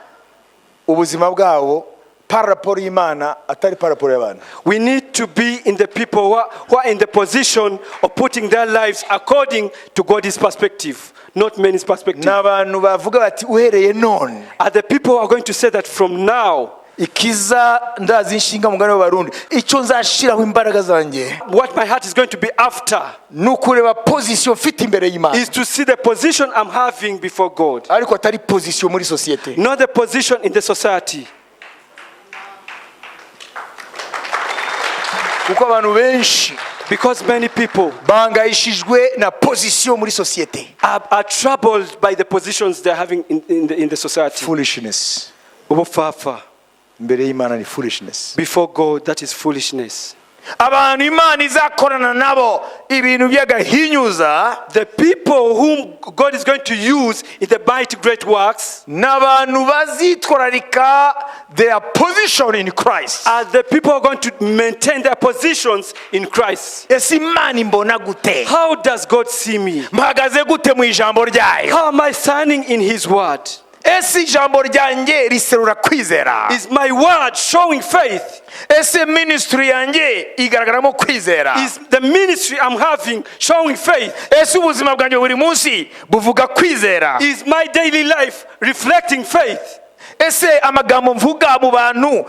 A: ubuzima bwabo par rapport y'Imana atari par rapport y'abantu.
B: we need to be in the people who are in the position of putting their lives according to God's perspective, not man's perspective.
A: N'abantu bavuga bati uhereye none
B: Are the people who are going to say that from now,
A: ikiza ndazi inshinga mugani w'abarundi icyo nzashiraho imbaraga zanjye
B: what my heart is going to be after
A: nukureba position mfite imbere y'Imana,
B: is to see the position I'm having before God,
A: ariko atari position muri societe.
B: not the position in the society.
A: Kuko abantu benshi
B: Because many people
A: bangayishijwe na position muri societe.
B: are troubled by the positions they're having in the society.
A: Foolishness
B: Ubupfapfa.
A: imbere y'Imana ni foolishness.
B: Before God, that is foolishness.
A: Abantu Imana izakorana nabo ibintu by'agahinyuza,
B: The people whom God is going to use in the mighty great works
A: n'abantu bazitwararika their position in Christ.
B: are the people who are going to maintain their positions in Christ.
A: Ese Imana imbona gute?
B: How does God see me?
A: Mpagaze gute mu ijambo ryayo?
B: How am I standing in His word?
A: Ese ijambo ryanjye riserura kwizera?
B: Is my word showing faith?
A: Ese ministry yanjye igaragaramo kwizera?
B: Is the ministry I'm having showing faith?
A: Ese ubuzima bwanjye buri munsi buvuga kwizera?
B: Is my daily life reflecting faith?
A: Ese amagambo mvuga mu bantu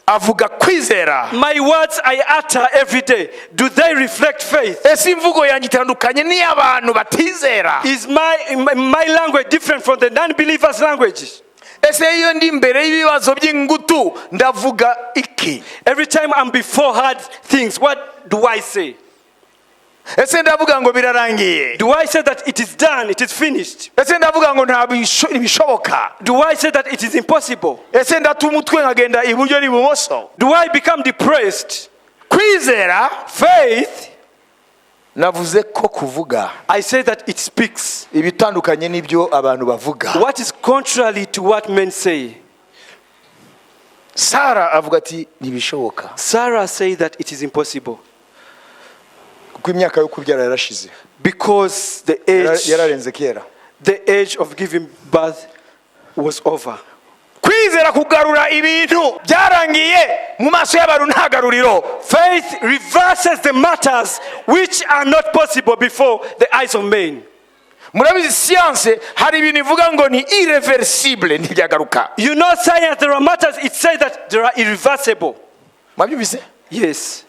A: avuga kwizera?
B: My words I utter every day, do they reflect faith?
A: Ese imvugo yanjye itandukanye n'iy'abantu batizera?
B: Is my language different from the non-believers' language?
A: Ese iyo ndi imbere y'ibibazo by'ingutu ndavuga iki?
B: Every time I'm before hard things, what do I say?
A: Ese ndavuga ngo birarangiye?
B: Do I say that it is done, it is finished?
A: Ese ndavuga ngo nta bishoboka?
B: Do I say that it is impossible?
A: Ese ndata umutwe nkagenda iburyo n'ibumoso?
B: Do I become depressed?
A: Kwizera,
B: Faith,
A: navuze ko kuvuga
B: I say that it speaks
A: ibitandukanye n'ibyo abantu bavuga.
B: what is contrary to what men say.
A: Sara avuga ati ntibishoboka
B: Sarah said that it is impossible
A: kuko imyaka yo kubyara yarashize,
B: because
A: yararenze kera.
B: the age of giving birth was over.
A: Kwizera kugarura ibintu byarangiye mu maso y'abantu nta garuriro.
B: Faith reverses the matters which are not possible before the eyes of men.
A: Murabizi science hari ibintu ivuga ngo ni irreversible ntibyagaruka.
B: You know science, there are matters it says that they are irreversible.
A: Mwabyumvise?
B: Yes.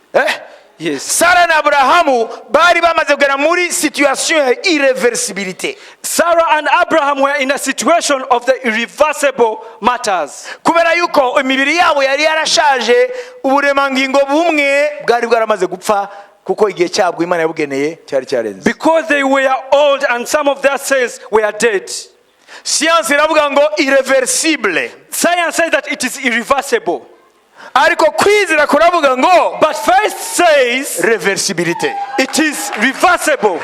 B: Yes.
A: Sara na Abrahamu bari bamaze kugera muri situation ya irreversibilité.
B: Sarah and Abraham were in a situation of the irreversible matters.
A: Kubera yuko imibiri yabo yari yarashaje, uburemangingo bumwe bwari bwaramaze gupfa kuko igihe cyabwo Imana yabugeneye cyari cyarenze.
B: Because they were old and some of their cells were dead.
A: Science iravuga ngo irreversible.
B: Science says that it is irreversible.
A: ariko kwizera kuravuga ngo
B: But faith says
A: reversibilité.
B: it is reversible.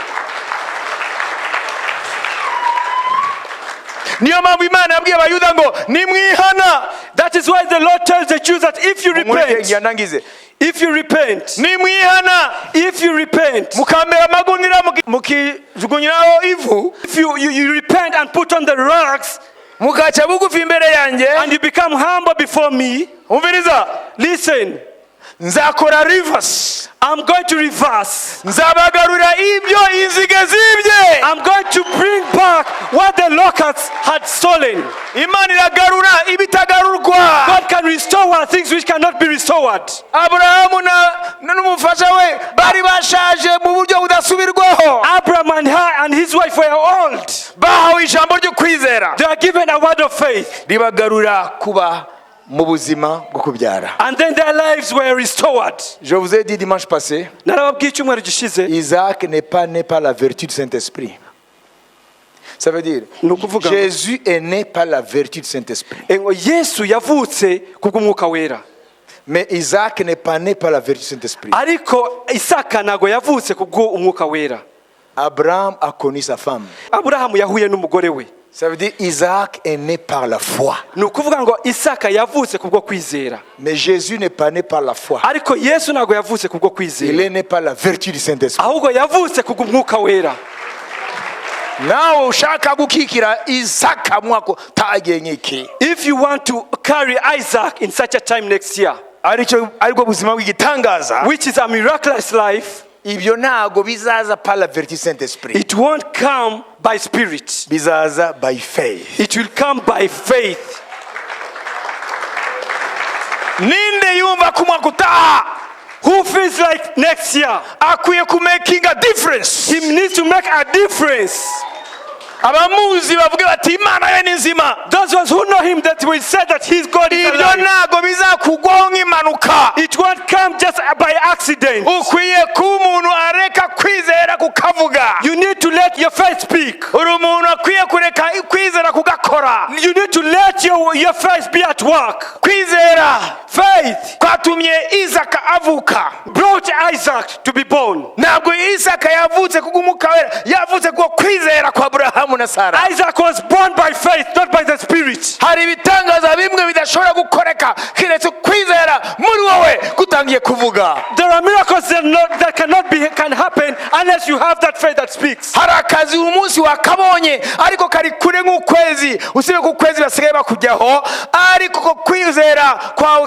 A: Niyo mpamvu Imana yabwiye abayuda ngo nimwihana.
B: That is why the Lord tells the Jews that if you repent,
A: nimwihana,
B: if you repent,
A: mukambera amagunira mukijugunyiraho ivu,
B: if you repent and put on the rags,
A: mukaca bugufi imbere yanjye,
B: and you become humble before me,
A: umviriza,
B: listen,
A: nzakora reverse.
B: I'm going to reverse.
A: Nzabagarura ibyo inzige zibye.
B: I'm going to bring back what the locusts had stolen.
A: Imana iragarura ibitagarurwa.
B: God can restore things which cannot be restored.
A: Abrahamu n'umufasha we bari bashaje mu buryo budasubirwaho.
B: Abraham and her and his wife were old.
A: Bahawe ijambo ryo kwizera.
B: They are given a word of faith.
A: Ribagarura kuba mu buzima bwo kubyara.
B: And then their lives were restored.
A: Je vous ai dit dimanche passé,
B: Narababwiye icyumweru gishize,
A: Isaac n'est pas né par la vertu du Saint-Esprit. Ça veut dire Jésus est né par la vertu du Saint-Esprit.
B: Yesu yavutse kubw'umwuka wera.
A: Mais Isaac n'est pas né par la vertu du Saint-Esprit.
B: Ariko Isaka ntago yavutse kubw'umwuka wera.
A: Abraham a connu sa femme.
B: Aburahamu yahuye n'umugore we.
A: Ça veut dire Isaac est né par la foi.
B: Ni ukuvuga ngo Isaka yavutse kubwo kwizera.
A: Mais Jésus n'est pas né par la foi.
B: Ariko Yesu ntago yavutse kubwo kwizera.
A: Il est né par la vertu du Saint-Esprit.
B: Ahubwo yavutse kubw'umwuka wera.
A: Nawe ushaka gukikira Isaka mwako tagenyiki.
B: If you want to carry Isaac in such a time next year,
A: ariko buzima bw'igitangaza,
B: which is a miraculous life,
A: ibyo ntago bizaza par la vertu du Saint-Esprit.
B: It won't come by spirit.
A: Bizaza by faith.
B: It will come by faith.
A: Ninde yumva kumwaka utaha?
B: Who feels like next year
A: akwiye ku making a difference?
B: He needs to make a difference.
A: Abamuzi bavuga bati Imana ye ni nzima.
B: Those ones who know him that will say that his God is alive.
A: Ibyo ntago bizakugwaho nk'impanuka.
B: It won't come just by accident.
A: Ukwiye kuba umuntu areka kwizera kukavuga.
B: You need to let your faith speak.
A: Uri umuntu akwiye kureka kwizera kugakora.
B: You need to let your faith be at work.
A: Kwizera,
B: faith,
A: kwatumye Isaka avuka.
B: Brought Isaac to be born.
A: Ntabwo Isaka yavutse kugumuka wera, yavutse kuko kwizera kwa Abrahamu na Sara.
B: Isaac was born by faith, not by the spirit.
A: Hari ibitangaza bimwe bidashobora gukoreka kiretse kwizera muri wowe gutangiye kuvuga.
B: There are miracles that can happen unless you have that faith that speaks.
A: Hari akazi umunsi wakabonye ariko kari kure nk'ukwezi, usibe ku kwezi basigaye bakujyaho, ariko ko kwizera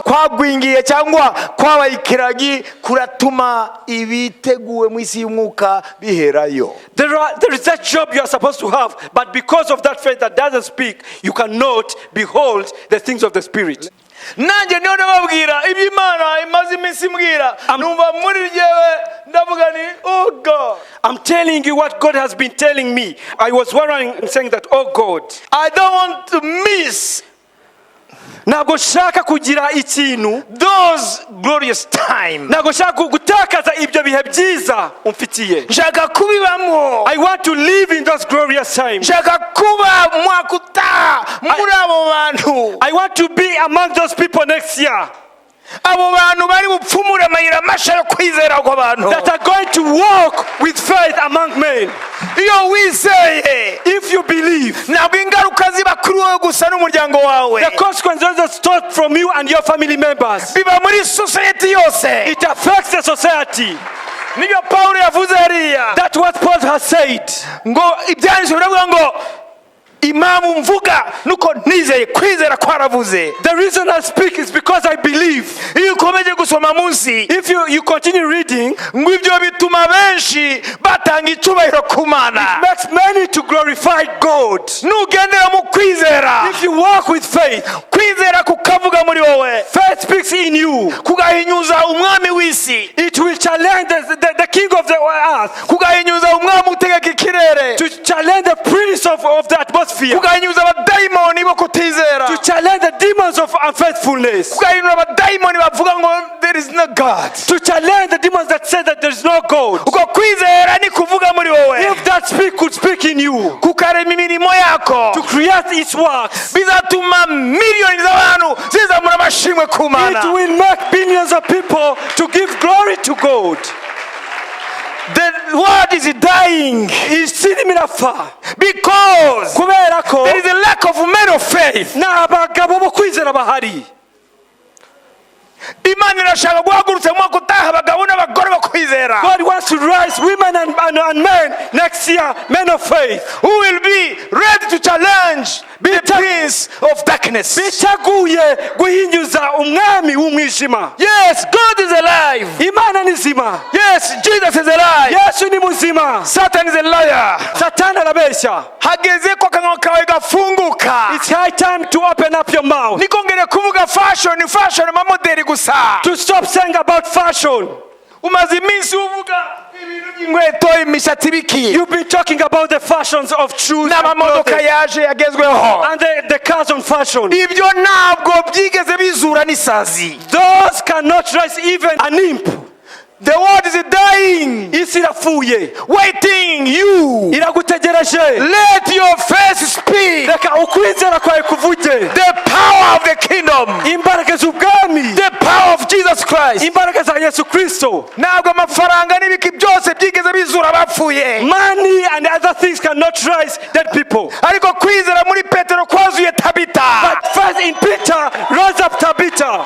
A: kwagwingiye cyangwa kwabayikiragi kuratuma ibiteguwe mu isi y'umwuka biherayo.
B: There is that job you are supposed to have, but because of that faith that doesn't speak, you cannot behold the things of the spirit.
A: Nanjye niyo nababwira ibyo Imana imaze iminsi mbwira, numva muri jewe ndavuga ni oh God.
B: I'm telling you what God has been telling me. I was worrying and saying that, oh God,
A: I don't want to miss
B: ntabwo shaka kugira ikintu
A: those glorious time.
B: Ntabwo shaka gutakaza ibyo bihe byiza umfitiye.
A: Nshaka kubibamo.
B: I want to live in those glorious times.
A: Nshaka kuba mwakuta muri abo bantu.
B: I want to be among those people next year.
A: Abo bantu bari bupfumure amayira masha yo kwizera kw'abantu.
B: That are going to walk with faith among men.
A: Iyo wizeye,
B: if you believe,
A: ntabwo ingaruka ziba kuri wowe gusa n'umuryango wawe.
B: The consequences start from you and your family members.
A: Biba muri society yose.
B: It affects the society.
A: Niyo Paulo yavuze hariya.
B: That's what Paul has said.
A: Ngo ibyanditswe biravuga ngo impamvu mvuga nuko nizeye kwizera kwaravuze.
B: The reason I speak is because I believe.
A: Iyo ukomeje gusoma munsi,
B: if you continue reading,
A: ngo ibyo bituma benshi batanga icyubahiro ku Mana.
B: It makes many to glorify God.
A: Nugendera mu kwizera,
B: if you walk with faith,
A: kwizera kukavuga muri wowe,
B: faith speaks in you,
A: kugahinyuza umwami w'isi.
B: It will challenge the king of the earth,
A: kugahinyuza umwami utegeka ikirere,
B: to challenge the prince of the atmosphere,
A: kugahinyuza abadayimoni bo kutizera,
B: to challenge the demons of unfaithfulness.
A: kugahindura abadayimoni bavuga ngo there is no God.
B: To challenge the demons that say that there is no God.
A: uko kwizera ni kuvuga muri wowe,
B: If that could speak in you,
A: kukarema imirimo yako,
B: to create its works,
A: bizatuma miliyoni z'abantu zizamura amashimwe ku
B: it
A: Mana.
B: will make billions of people to give glory to God.
A: The world is dying
B: Isi mirapfa
A: because
B: kubera ko
A: there is a lack of men of faith.
B: n'abagabo bo kwizera bahari.
A: Imana irashaka guhagurutsa mu mwaka utaha abagabo n'abagore bo kwizera,
B: God wants to rise women and men next year, men of faith,
A: who will be ready to challenge the prince of darkness.
B: biteguye guhinyuza umwami w'umwijima.
A: Yes, God is alive.
B: Imana ni nzima,
A: Yes, Jesus is alive.
B: Yesu ni muzima,
A: Satan is a liar.
B: Satani arabeshya.
A: Hageze ko akanwa kawe gafunguka.
B: It's high time to open up your mouth,
A: Nikongere kuvuga fashion amamodeli gusa.
B: to stop saying about fashion.
A: Umaze iminsi uvuga ibintu by'inkweto, imishatsi biki,
B: You've been talking about the fashions of shoes and
A: n'amamodoka
B: clothing,
A: yaje yagezweho.
B: and the cars on fashion.
A: Ibyo ntabwo byigeze bizura n'isazi.
B: Those cannot rise even an imp.
A: The world is dying,
B: Isi irapfuye,
A: waiting you.
B: iragutegereje.
A: Let your face speak
B: Reka ukwizera kwawe kuvuge
A: the power of the kingdom,
B: imbaraga z'ubwami,
A: the power of Jesus Christ.
B: imbaraga za Yesu Kristo.
A: Ntabwo amafaranga n'ibiki byose byigeze bizura abapfuye,
B: Money and other things cannot rise dead people.
A: ariko kwizera muri Petero kwazuye Tabita.
B: But first in Peter rose up Tabitha.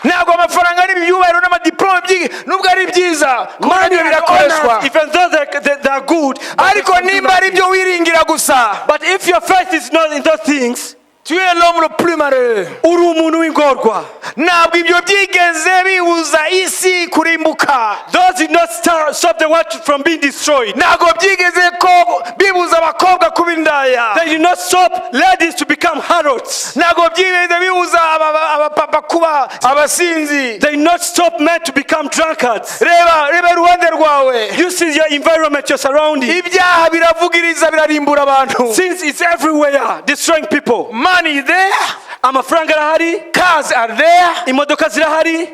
A: Ntabwo amafaranga n'ibyubahiro n'amadiplome nubwo ari byiza,
B: Money and
A: birakoreshwa,
B: honors, even though they are good,
A: ariko nimba ari byo wiringira gusa,
B: but if your faith is not in those things,
A: tu es l'homme le plus malheureux.
B: uri umuntu w'ingorwa.
A: Ntabwo ibyo byigeze bibuza isi kurimbuka,
B: Those did not stop the world from being destroyed.
A: ntabwo byigeze ko bibuza abakobwa kuba indaya,
B: They did not stop ladies to become harlots.
A: ntabwo byigeze bibuza abapapa kuba abasinzi.
B: They did not stop men to become drunkards.
A: reba iruhande rwawe,
B: You see your environment, your surrounding.
A: ibyaha biravugiriza birarimbura abantu.
B: Since it's everywhere, destroying people.
A: Money is there,
B: Amafaranga arahari,
A: cars are there,
B: imodoka zirahari,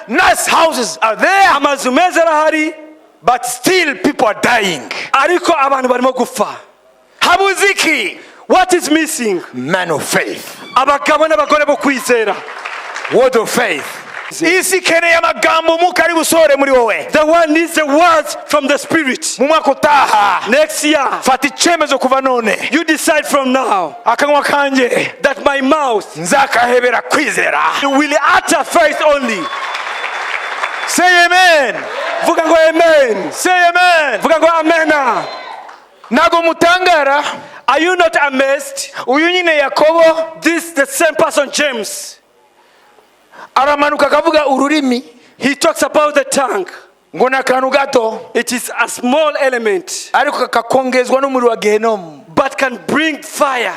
A: nice houses are there,
B: amazu meza arahari,
A: but still people are dying.
B: ariko abantu barimo gupfa.
A: Habuze iki?
B: What is missing?
A: Man of faith,
B: Abagabo n'abagore bo kwizera.
A: word of faith. Isi ikeneye amagambo umwuka ari busore muri wowe.
B: The one needs the words from the Spirit.
A: Mu mwaka utaha
B: Next year,
A: fata icyemezo kuva none,
B: you decide from now
A: akanwa kanjye
B: that my mouth
A: nzakahebera kwizera.
B: will utter faith only.
A: Say amen.
B: Vuga ngo amen.
A: Say amen.
B: Vuga ngo amena.
A: Ntabwo mutangara,
B: Are you not amazed?
A: uyu nyine Yakobo
B: This the same person, James.
A: aramanuka akavuga ururimi
B: He talks about the tongue.
A: ngo ni akantu gato,
B: It is a small element,
A: ariko kakongezwa n'umuriro wa gehinomu.
B: but can bring fire.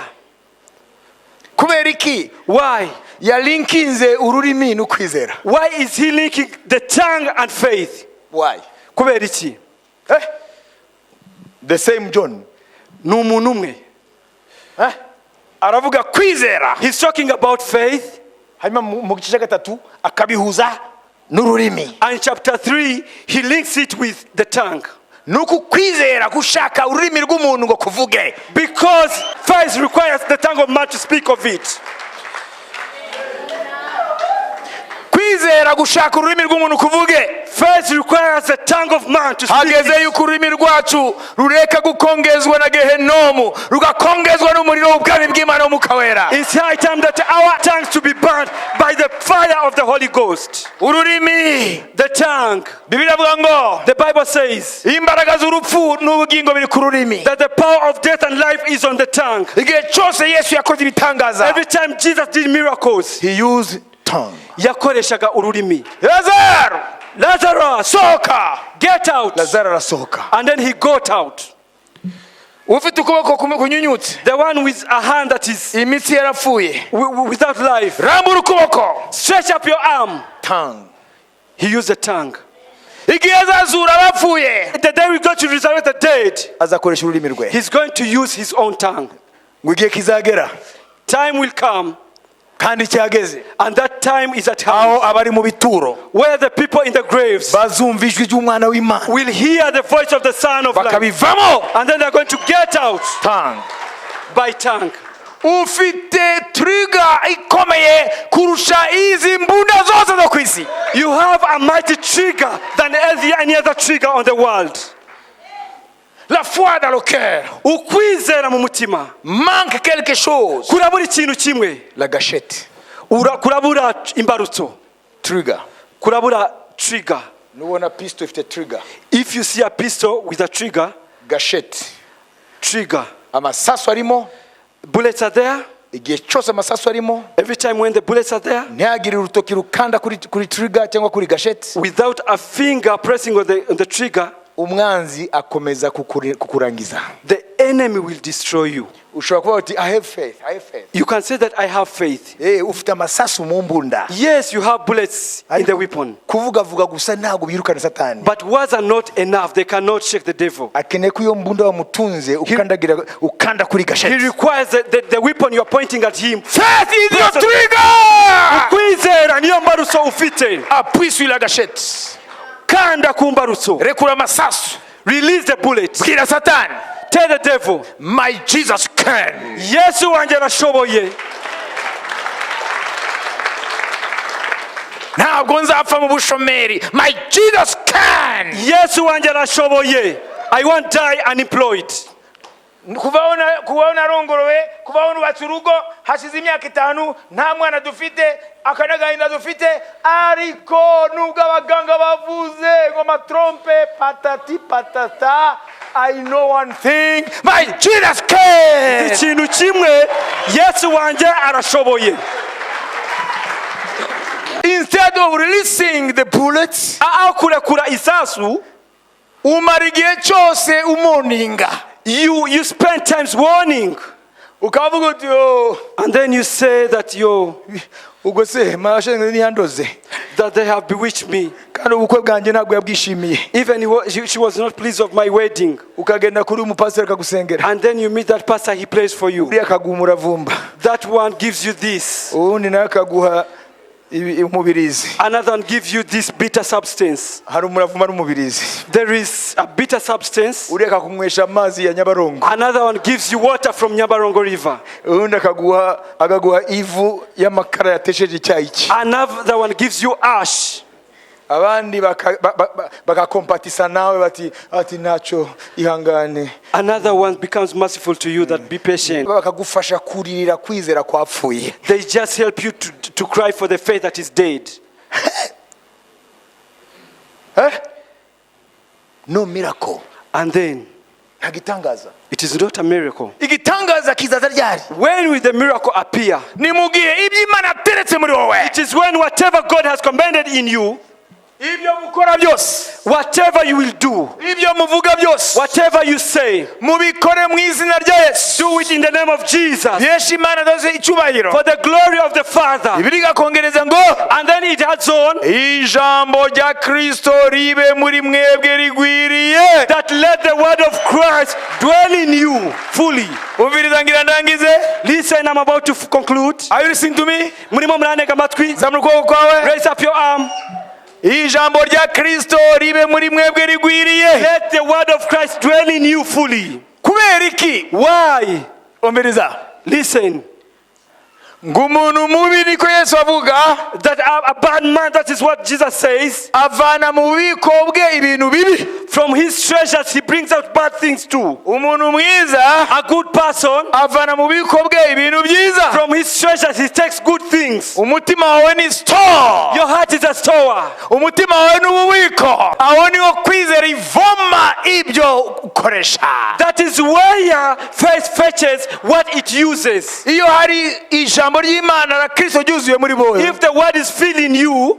A: Kubera iki?
B: Why?
A: Yalinkinze ururimi n'ukwizera.
B: Why is he linking the tongue and faith?
A: Why?
B: Kubera iki?
A: The same John
B: Ni umuntu umwe.
A: aravuga kwizera,
B: He's talking about faith,
A: hanyuma mu gice cya gatatu akabihuza n'ururimi.
B: and in chapter 3, he links it with the tongue.
A: Nuko kwizera gushaka ururimi rw'umuntu ngo kuvuge.
B: Because faith requires the tongue of man to speak of it.
A: Kwizera gushaka ururimi rw'umuntu kuvuge.
B: Faith requires the tongue of man to speak
A: Hageze
B: it.
A: yuko ururimi rwacu rureka gukongezwa na gehenomu, rugakongezwa n'umuriro w'ubwami bw'Imana w'Umwuka wera.
B: It's high time that our tongues to be burned by the fire of the Holy Ghost.
A: Ururimi,
B: The tongue.
A: Bibiliya avuga ngo
B: The Bible says
A: imbaraga z'urupfu n'ubugingo biri ku rurimi.
B: that the power of death and life is on the tongue.
A: Igihe cyose Yesu yakoze ibitangaza,
B: Every time Jesus did miracles,
A: he used tongue.
B: yakoreshaga ururimi.
A: Lazaro,
B: Lazarus,
A: sohoka.
B: get out.
A: Lazaro arasohoka.
B: And then he got out.
A: Ufite ukuboko kunyunyutse,
B: The one with a hand that is
A: imitsi yarapfuye,
B: without life.
A: rambura ukuboko.
B: Stretch up your arm.
A: Tongue.
B: He used the tongue.
A: Igihe azazura abapfuye,
B: The day we go to resurrect the dead,
A: azakoresha ururimi rwe.
B: he's going to use his own tongue.
A: ngo igihe kizagera
B: Time will come,
A: kandi cyageze
B: and that time is at hand,
A: aho abari mu bituro
B: where the people in the graves
A: bazumva ijwi ry'umwana w'Imana
B: will hear the voice of the Son of Light,
A: bakabivamo
B: and then they're going to get out
A: tanga.
B: by tongue.
A: Ufite trigger ikomeye kurusha izi mbunda zose zo kwisi.
B: You have a mighty trigger than any other trigger on the world.
A: La foi dans le cœur.
B: Ukwizera mu mutima.
A: Manque quelque chose.
B: Kurabura ikintu kimwe.
A: La gâchette.
B: Kurabura imbarutso.
A: Trigger.
B: Kurabura trigger.
A: Nubona pistol ifite trigger.
B: If you see a pistol with a trigger,
A: gâchette.
B: Trigger.
A: Amasasu arimo.
B: Bullets are there.
A: Igihe cyose amasasu arimo.
B: Every time when the bullets are there.
A: Ntihagire urutoki rukanda kuri trigger cyangwa kuri gâchette.
B: Without a finger pressing on the trigger,
A: umwanzi akomeza kukurangiza.
B: The enemy will destroy you.
A: Ushobora kuvuga uti I have faith.
B: You can say that I have faith.
A: Ufite amasasu mu mbunda.
B: Yes, you have bullets in the weapon.
A: Kuvuga gusa ntabwo birukana Satani.
B: But words are not enough. They cannot shake the devil.
A: Akeneye ko iyo mbunda wamutunze ukanda kuri gâchette.
B: He requires the weapon you are pointing at him.
A: Faith is your trigger.
B: Ukwizera niyo mbaruso ufite.
A: Appuie sur la gâchette.
B: Kanda kumbaruso.
A: Rekura amasasu.
B: Release the bullets.
A: Bwira Satani.
B: Tell the devil,
A: my Jesus can.
B: Yesu wanjye arashoboye.
A: Ntabwo nzapfa mu bushomeri. My Jesus can.
B: Yesu wanjye arashoboye. I won't die unemployed.
A: Kubaho narongorowe, kubaho nubatse urugo, hashize imyaka 5 nta mwana dufite, akanagahinda dufite, ariko nubwo abaganga bavuze ngo matrompe patati patata, I know one thing, my Jesus can.
B: Ikintu kimwe, Yesu wanjye arashoboye.
A: Instead of releasing the bullets,
B: kurekura isasu,
A: umara igihe cyose umuninga.
B: You spend times warning.
A: Ukavuga uti yo.
B: And then you say that yo.
A: Ubwo se mashenge niyandoze.
B: That they have bewitched me.
A: Kandi ubukwe bwanjye ntabwo yabwishimiye.
B: Even she was not pleased of my wedding.
A: Ukagenda kuri umupastor akagusengera.
B: And then you meet that pastor, he prays for you.
A: Uriya akagumura vumba.
B: That one gives you this.
A: Ubundi nawe akaguha umubirizi.
B: Another one gives you this bitter substance.
A: Hari umuravuma n'umubirizi.
B: There is a bitter substance.
A: Uriya akakunywesha amazi ya Nyabarongo.
B: Another one gives you water from Nyabarongo river.
A: Ubundi akaguha ivu y'amakara yatesheje icyayi cye.
B: Another one gives you ash.
A: Abandi bakakompatisa nawe bati nacho ihangane.
B: Another one becomes merciful to you, that be patient.
A: Bakagufasha kuririra kwizera kwapfuye.
B: They just help you to cry for the faith that is dead.
A: No miracle.
B: And then
A: hagitangaza.
B: It is not a miracle.
A: Igitangaza kizaza ryari?
B: When will the miracle appear?
A: Ni mugihe iby'Imana ateretse muri wowe.
B: It is when whatever God has commanded in you,
A: ibyo mukora byose,
B: whatever you will do,
A: ibyo muvuga byose,
B: whatever you say,
A: mubikore mu izina rya Yesu.
B: do it in the name of Jesus.
A: Yesu Imana doze icyubahiro.
B: For the glory of the Father.
A: Ibiriga kongereza ngo,
B: and then it adds on,
A: ijambo rya Kristo ribe muri mwebwe rigwiriye.
B: That let the word of Christ dwell in you fully.
A: Umviriza ngira ndangize.
B: Listen, I'm about to conclude.
A: Are you listening to me?
B: Murimo murantega amatwi.
A: Zamura ukuboko kwawe.
B: Raise up your arm.
A: Ijambo rya Kristo ribe muri mwebwe rigwiriye.
B: Let the word of Christ dwell in you fully.
A: Kubera iki?
B: Why?
A: Umviriza.
B: Listen.
A: Ngumuntu mubi niko Yesu avuga.
B: That a bad man, that is what Jesus says.
A: Avana mu bubiko bwe ibintu bibi.
B: From his treasures he brings out bad things too.
A: Umuntu mwiza,
B: a good person,
A: avana mu bubiko bwe ibintu byiza.
B: From his treasures he takes good things.
A: Umutima wawe ni store.
B: Your heart is a store.
A: Umutima wawe ni ububiko. Aho niho kwizera ivoma ibyo ukoresha.
B: That is where your faith fetches what it uses.
A: Iyo hari ijambo ry'Imana na Kristo ryuzuye muri boye.
B: If the word is filling you,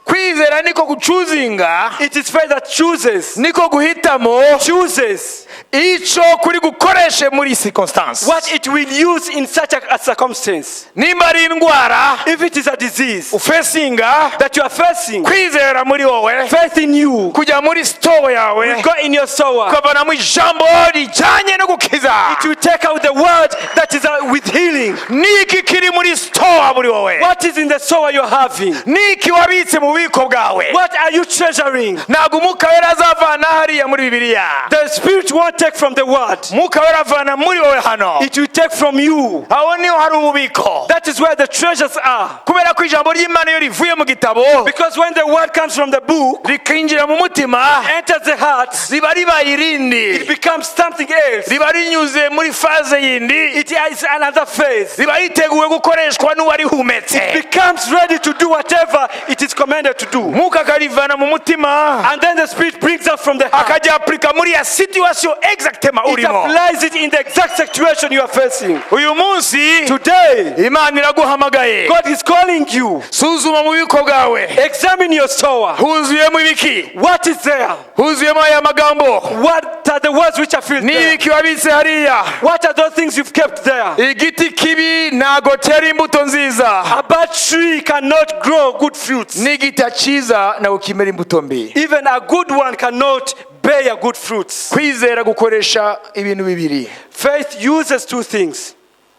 A: kwizera niko kuchuzinga.
B: It is faith that chooses.
A: Niko guhitamo.
B: Chooses.
A: Icho kuri gukoreshe muri circumstance.
B: What it will use in such a circumstance.
A: Nimba ari indwara.
B: If it is a disease.
A: Ufesinga.
B: That you are facing.
A: Kwizera muri wowe.
B: Faith in you.
A: Kujya muri store yawe.
B: Will go in your store.
A: Ukabana mu ijambo rijanye no gukiza.
B: It will take out the word that is with healing.
A: niki kiri muri store muri wowe
B: What is in the soul you're having?
A: niki wabitse mu bubiko bwawe
B: What are you treasuring?
A: ntabwo umwuka wera azavana hariya muri bibiliya
B: The Spirit won't take from the word.
A: umwuka wera avana muri wowe hano
B: It will take from you.
A: aho niho hari ububiko
B: That is where the treasures are.
A: kubera ko ijambo ry'imana iyo rivuye mu gitabo
B: Because when the word comes from the book,
A: rikinjira mu mutima
B: enters the heart,
A: riba ribaye irindi
B: it becomes something else.
A: riba rinyuze muri faze yindi
B: It is another phase.
A: riba riteguwe gukoreshwa n'uwarihumetse
B: Becomes ready to do whatever it is commanded to do.
A: mwuka akarivana mu mutima
B: And then the Spirit brings up from the heart.
A: akajya apurika muri ya situation exactement
B: It
A: urimo
B: applies it in the exact situation you are facing.
A: uyu munsi
B: Today,
A: imana iraguhamagaye
B: God is calling you.
A: suzuma mu bubiko bwawe
B: Examine your store.
A: huzuyemo ibiki
B: What is there?
A: huzuyemo aya magambo
B: What are the words which are filled
A: ni
B: there?
A: ibiki wabitse hariya
B: What are those things you've kept there?
A: igiti kibi ntago cyera imbuto nziza
B: A bad tree cannot grow good fruits.
A: n'igiti cyiza ntago kimera imbuto mbi
B: Even a good one cannot bear good fruits.
A: kwizera gukoresha ibintu bibiri
B: Faith uses two things.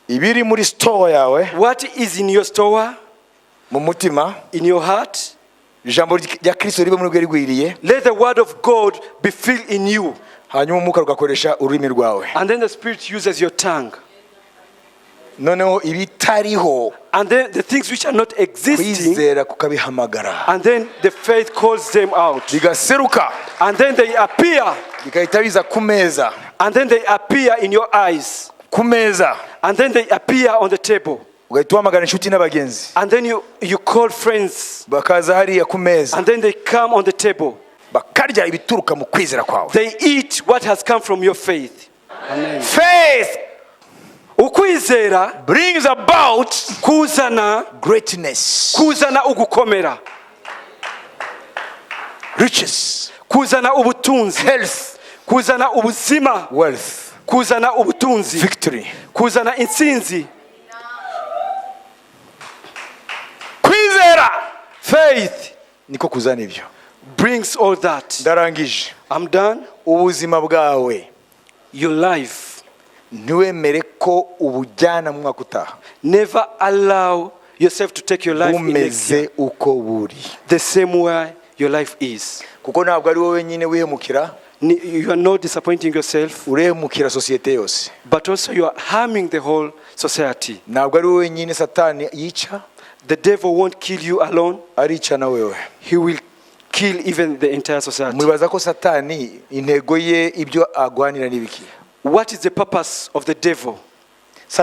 A: ibiri muri store yawe
B: What is in your store,
A: mu mutima
B: in your heart?
A: ijambo rya kristo ribe muri rwe rigwiriye
B: Let the word of God be filled in you.
A: hanyuma umwuka rugakoresha ururimi rwawe
B: And then the Spirit uses your tongue.
A: noneho ibitariho
B: And then the things which are not existing,
A: kwizera kukabihamagara
B: and then the faith calls them out.
A: bigaseruka
B: And then they appear,
A: bigahita biza ku meza
B: and then they appear in your eyes.
A: ku meza
B: And then they appear on the table.
A: ugahita uhamagara inshuti n'abagenzi
B: And then you call friends.
A: bakaza hariya ku meza
B: And then they come on the table.
A: bakarya ibituruka mu kwizera kwawe
B: They eat what has come from your faith.
A: faith
B: Ukwizera
A: brings about
B: kuzana
A: greatness
B: ugukomera,
A: riches
B: kuzana ubutunzi,
A: health
B: kuzana ubuzima,
A: wealth
B: kuzana ubutunzi,
A: victory
B: kuzana intsinzi.
A: kwizera
B: Faith
A: niko kuzana ibyo
B: brings all that.
A: ndarangije
B: I'm done.
A: ubuzima bwawe
B: Your life.
A: ntiwemere ko ubujyana mu mwaka utaha
B: Never allow yourself to take your life in next year,
A: bumeze uko buri
B: the same way your life is.
A: kuko ntabwo ari wowe nyine wihemukira
B: You are not disappointing yourself,
A: urehemukira sosiyete yose
B: but also you are harming the whole society.
A: ntabwo ari wowe nyine satani yica
B: The devil won't kill you alone.
A: arica na wewe
B: He will kill even the entire society.
A: mwibaza ko satani intego ye ibyo agwanira n'ibiki
B: What is the purpose of the devil?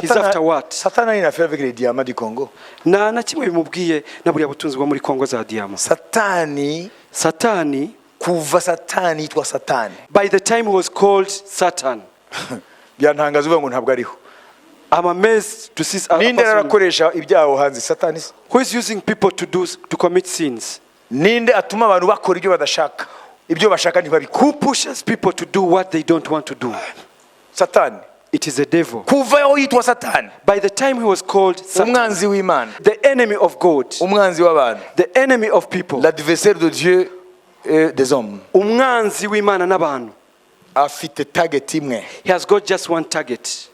B: He's after what?
A: satani ari na fait avec les diamants du Congo
B: Na kimwe bimubwiye na buriya butunzi bwo muri Kongo za diyama.
A: satani kuva satani yitwa satani
B: By the time he was called Satan,
A: byantangaza uvuga ngo ntabwo ariho
B: I'm amazed to see a
A: ninde
B: person
A: arakoresha ibyaho hanze satani
B: who is using people to commit sins.
A: ninde atuma abantu bakora ibyo badashaka ibyo bashaka ntibabikora
B: Who pushes people to do what they don't want to do?
A: satani
B: It is the devil.
A: kuva aho yitwa satani
B: By the time he was called Satan,
A: umwanzi w'imana
B: the enemy of God,
A: umwanzi w'abantu
B: the enemy of people,
A: l'adversaire de Dieu et des hommes
B: umwanzi w'Imana n'abantu,
A: afite target imwe
B: he has got just one target,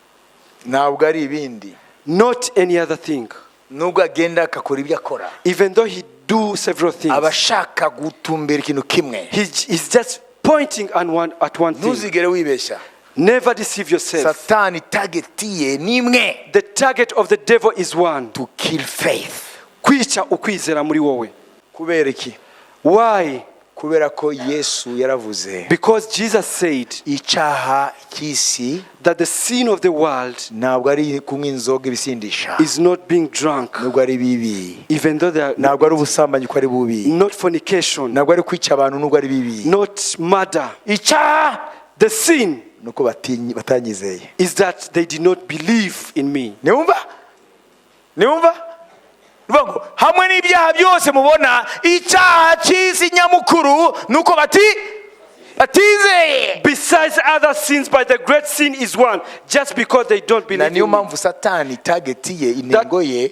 A: ntabwo ari ibindi
B: not any other thing.
A: nubwo agenda akakora ibyo akora
B: Even though he do several things,
A: abashaka gutumbera ikintu kimwe
B: he's just pointing at one thing.
A: ntuzigere wibeshya
B: Never deceive yourself.
A: satani target ye ni imwe
B: The target of the devil is one:
A: to kill faith
B: kwica ukwizera muri wowe.
A: kubera iki
B: Why?
A: kubera ko yesu yaravuze
B: Because Jesus said
A: icyaha cy'isi
B: that the sin of the world
A: ntabwo ari kunywa inzoga ibisindisha
B: is not being drunk,
A: nubwo ari bibi
B: even though they are
A: ntabwo ari ubusambanyi ko ari bubi
B: not fornication,
A: ntabwo ari kwica abantu nubwo ari bibi
B: not murder.
A: icyaha
B: The sin
A: nuko batanyizeye
B: is that they did not believe in me.
A: niwumva ngo hamwe n'ibyaha byose mubona icyaha cy'isi nyamukuru nuko batizeye
B: Besides other sins, but the great sin is one, just because they don't
A: na
B: believe
A: niyo
B: in me.
A: mpamvu satani target ye intego ye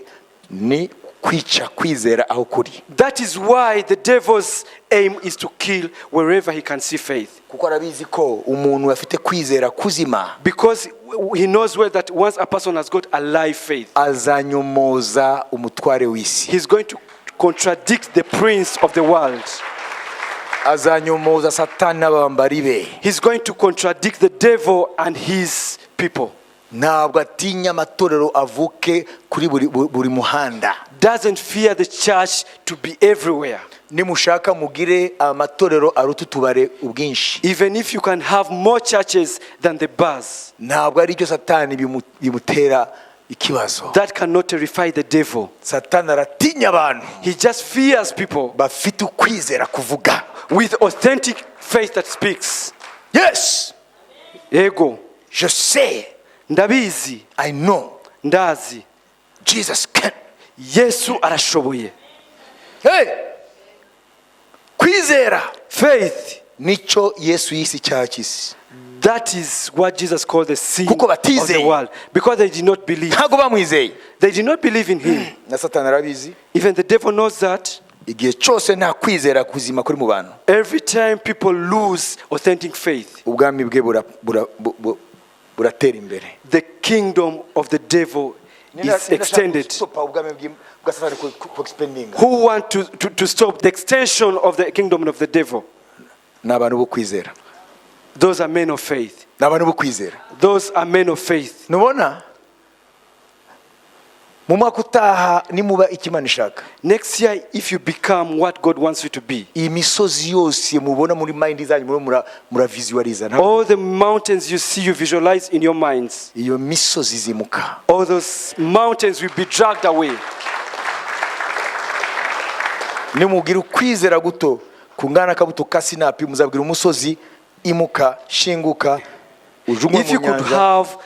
A: ni kwica kwizera aho kuri,
B: That is why the devil's aim is to kill wherever he can see faith.
A: kuko arabizi ko umuntu afite kwizera kuzima
B: Because he knows well that once a person has got a live faith,
A: azanyomoza umutware w'isi,
B: he's going to contradict the prince of the world.
A: azanyomoza satani n'abambari be.
B: He's going to contradict the devil and his people.
A: Ntabwo atinya amatorero avuke kuri buri muhanda.
B: Doesn't fear the church to be everywhere.
A: Nimushaka mugire amatorero aruta utubare ubwinshi.
B: Even if you can have more churches than the bars,
A: Ntabwo ari byo satani bimutera ikibazo.
B: that cannot terrify the devil.
A: Satani aratinya abantu
B: He just fears people
A: bafite ukwizera kuvuga.
B: with authentic faith that speaks.
A: Yes,
B: Ego,
A: je sais,
B: ndabizi,
A: I know
B: ndazi,
A: Jesus can.
B: Yesu arashoboye.
A: Hey, kwizera
B: Faith,
A: nico Yesu yise icyaha cy'isi.
B: that is what Jesus called the sin
A: Kuko
B: of the
A: batizeye.
B: world. Because they did not believe.
A: Ntabwo bamwizeye.
B: They did not believe in him.
A: Na satani arabizi.
B: Even the devil knows that.
A: Igihe cyose nta kwizera kuzima kuri mu bantu,
B: Every time people lose authentic faith,
A: ubwami bwe buratera imbere.
B: the kingdom of the devil is extended. Who want to stop the extension of the kingdom of the devil?
A: Ni abantu bo kwizera.
B: Those are men of faith.
A: Ni abantu bo kwizera.
B: Those are men of faith.
A: Nubona mu mwaka utaha nimuba ikimana ishaka,
B: Next year, if you become what God wants you to be,
A: iyi misozi yose mubona muri mind zanyu muravisualiza,
B: all the mountains you see, you visualize in your minds,
A: iyo misozi zimuka.
B: all those mountains will be dragged away.
A: Nimugira ukwizera guto kungana kabuto kasinapi, muzabwira umusozi imuka, shinguka, ujungwe
B: If you
A: mu
B: could
A: nyanja.
B: have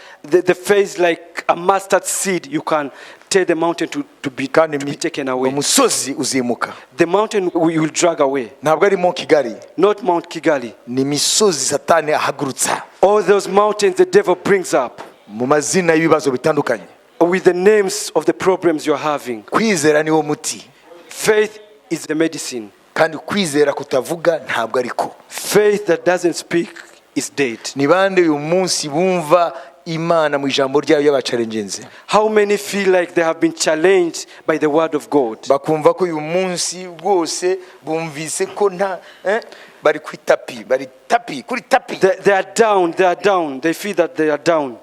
B: the faith like a mustard seed, you can tell the mountain to be taken away.
A: Umusozi uzimuka.
B: The mountain will drag away.
A: Ntabwo ari Mount Kigali,
B: Not Mount Kigali.
A: ni misozi satani ahagurutsa
B: All those mountains the devil brings up
A: mu mazina y'ibibazo bitandukanye.
B: with the names of the problems you're having.
A: Kwizera niwo muti,
B: Faith is the medicine.
A: kandi kwizera kutavuga ntabwo ariko.
B: Faith that doesn't speak is dead.
A: Ni bande uyu munsi bumva Imana mu ijambo ryayo y'abacalengenze,
B: How many feel like they have been challenged by the word of God?
A: bakumva ko uyu munsi bwose bumvise ko nta bari kuri tapi kuri tapi.
B: They are down. They feel that they are down.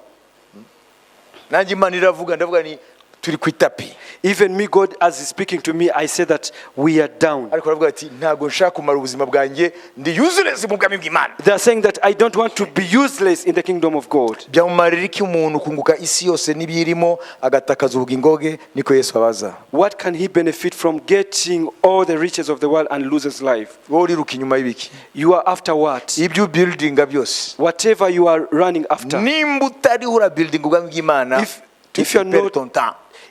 A: Nanjye Imana iravuga, ndavuga ni turi kuri tapi.
B: Even me, God, as He's speaking to me, I say that we are down.
A: Ariko aravuga ati ntabwo nshaka kumara ubuzima bwanjye ndi useless mu bwami bw'Imana.
B: They are saying that I don't want to be useless in the kingdom of God.
A: Byamumarira iki umuntu kunguka isi yose n'ibiyirimo agatakaza ubugingo bwe? Niko Yesu abaza.
B: What can he benefit from getting all the riches of the world and lose his life?
A: Wowe uriruka inyuma y'ibiki?
B: You are after what?
A: Ibyo buildinga byose.
B: Whatever you are running after.
A: Nimba utari hura building ubwami bw'Imana,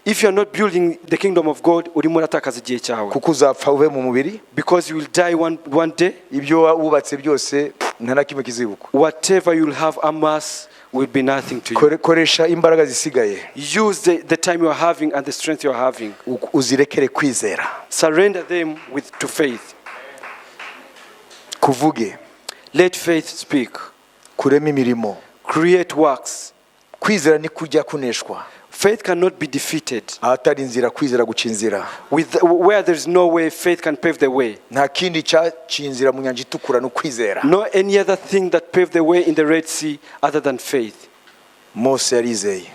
B: if you are not building the kingdom of God, urimo uratakaza igihe cyawe.
A: kuko uzapfa uve mu mubiri.
B: Because you will die one day.
A: Ibyo wubatse byose nta na kimwe kizibukwa.
B: Whatever you will have amass will be nothing to you.
A: Koresha imbaraga zisigaye.
B: Use the time you are having and the strength you are having.
A: Uzirekere kwizera.
B: Surrender them to faith.
A: Kuvuge.
B: Let faith speak.
A: Kurema imirimo.
B: Create works.
A: Kwizera ni kujya kuneshwa.
B: Faith cannot be defeated.
A: Ahatari inzira kwizera guca inzira.
B: Where there is no way, faith can pave the way.
A: Nta kindi cyaciye inzira mu nyanja itukura no kwizera.
B: No any other thing that paved the way in the Red Sea other than faith.
A: Mose yarizeye.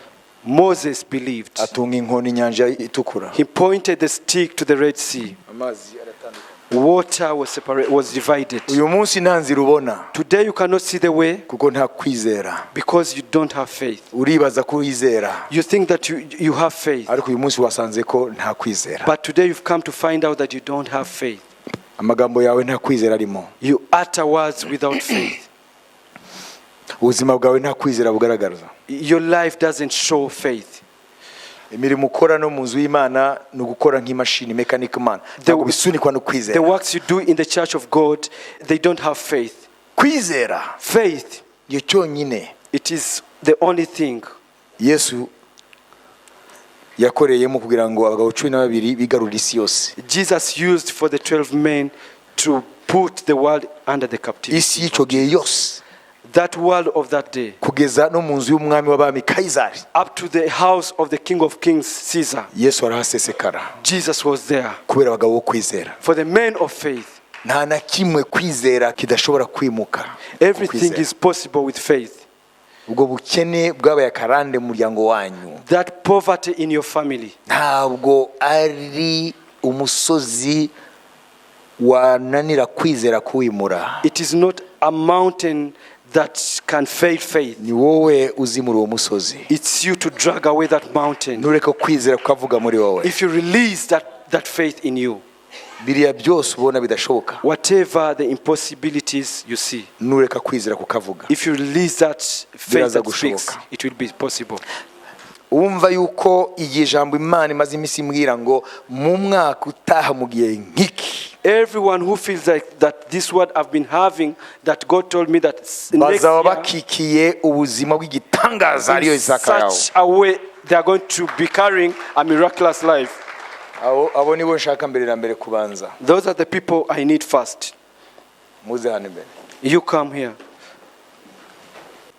B: Moses believed.
A: Atunga inkoni inyanja itukura.
B: He pointed the stick to the Red Sea.
A: Amazi aratandukana.
B: Water was divided.
A: Uyu munsi nta nzira ubona.
B: Today you cannot see the way
A: kuko nta kwizera.
B: because you don't have faith.
A: Uribaza ko wizera.
B: You think that you have faith.
A: Ariko uyu munsi wasanze ko nta kwizera.
B: But today you've come to find out that you don't have faith.
A: Amagambo yawe nta kwizera arimo.
B: You utter words without faith.
A: Ubuzima bwawe nta kwizera bugaragaza.
B: Your life doesn't show faith.
A: Imirimo ukora no mu nzu y'Imana ni ugukora nk'imashini mechanic man. Ntabwo bisunikwa no kwizera.
B: The works you do in the church of God, they don't have faith.
A: Kwizera.
B: Faith.
A: Yo cyonyine.
B: It is the only thing.
A: Yesu yakoreyemo kugira ngo abagabo 12 bigarurire isi yose.
B: Jesus used for the 12 men to put the world under the captivity.
A: Isi y'icyo gihe yose,
B: That world of that day,
A: kugeza no mu nzu y'umwami w'abami Kayizari,
B: up to the house of the King of Kings, Caesar,
A: Yesu arahasesekara
B: Jesus was there.
A: kubera abagabo bo kwizera.
B: For the men of faith,
A: Nta na kimwe kwizera kidashobora kwimuka.
B: everything is possible with faith.
A: Ubwo bukene bwabaye akarande mu muryango wanyu,
B: That poverty in your family,
A: ntabwo ari umusozi wananira kwizera kuwimura.
B: it is not a mountain that can fail faith.
A: Ni wowe uzimura uwo musozi.
B: It's you to drag away that mountain.
A: Ntureke kwizera kukavuga muri wowe.
B: If you release that faith in you,
A: biriya byose ubona bidashoboka,
B: whatever the impossibilities you see,
A: nureka kwizera kukavuga,
B: if you release that faith
A: biraza
B: that speaks,
A: gushoboka.
B: it will be possible.
A: Wumva yuko igihe jambo Imana imaze iminsi imbwira ngo mu mwaka utaha mu gihe nk'iki,
B: Everyone who feels like that this word I've been having, that God told me that next
A: bazaba
B: year,
A: bakikiye ubuzima bw'igitangaza ariyo
B: in
A: Isaka yawe.
B: such a way they are going to be carrying a miraculous life.
A: Abo nibo nshaka mbere na mbere kubanza.
B: Those are the people I need first.
A: Muze hano mbere.
B: You come here.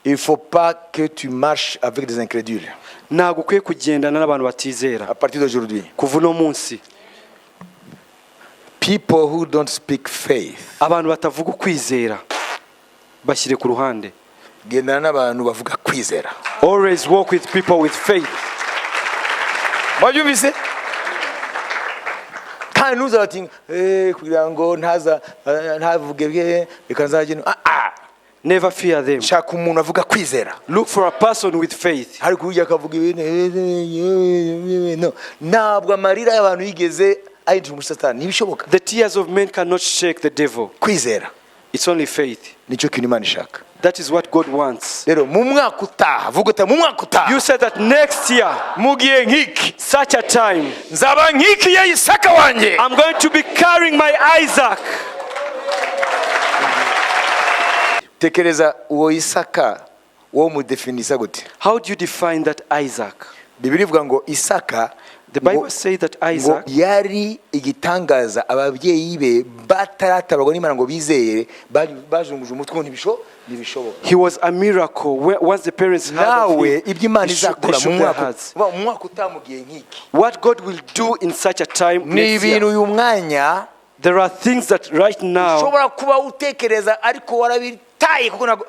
A: Il faut pas que tu marches avec des incrédules.
B: Ntabwo ukwiye kugendana n'abantu batizera.
A: À partir d'aujourd'hui,
B: Kuva uno munsi,
A: people who don't speak faith,
B: abantu batavuga ukwizera bashyire ku ruhande.
A: gendana n'abantu bavuga kwizera.
B: Always walk with people with faith.
A: Wabyumvise? Kandi ntuzabati kugira ngo ntavuge bwe bikanzageno.
B: Never fear them.
A: Shaka umuntu avuga kwizera.
B: Look for a person with faith.
A: Hari kujya akavuga ibintu no. Ntabwo amarira y'abantu yigeze ayinjira mu Satani. Ntibishoboka.
B: The tears of men cannot shake the devil.
A: Kwizera.
B: It's only faith.
A: Nicyo kintu Imana ishaka.
B: That is what God wants.
A: Rero mu mwaka utaha, vuga uta mu mwaka utaha.
B: You said that next year,
A: Mu gihe nk'iki,
B: such a time,
A: nzaba nk'iki ya Isaka wanjye.
B: I'm going to be carrying my Isaac.
A: Tekereza uwo Isaka wo mu definisa gute?
B: How do you define that Isaac?
A: Bibiri ivuga ngo Isaka,
B: The Bible says that
A: ngo
B: Isaac,
A: yari igitangaza ababyeyi be bataratabagwa n'Imana ngo bizeye bajunguje umutwe ntibishoboka.
B: he was a miracle. Once the parents heard of
A: Nawe
B: him,
A: ibyo Imana
B: they
A: izakora
B: shook
A: mu
B: their
A: mwaka
B: hearts.
A: utamugiye nk'iki.
B: What God will do in such a time
A: Ni
B: next
A: ibintu
B: year.
A: uyu mwanya
B: There are things that right now,
A: ushobora kuba utekereza ariko warabitaye kuko ntabwo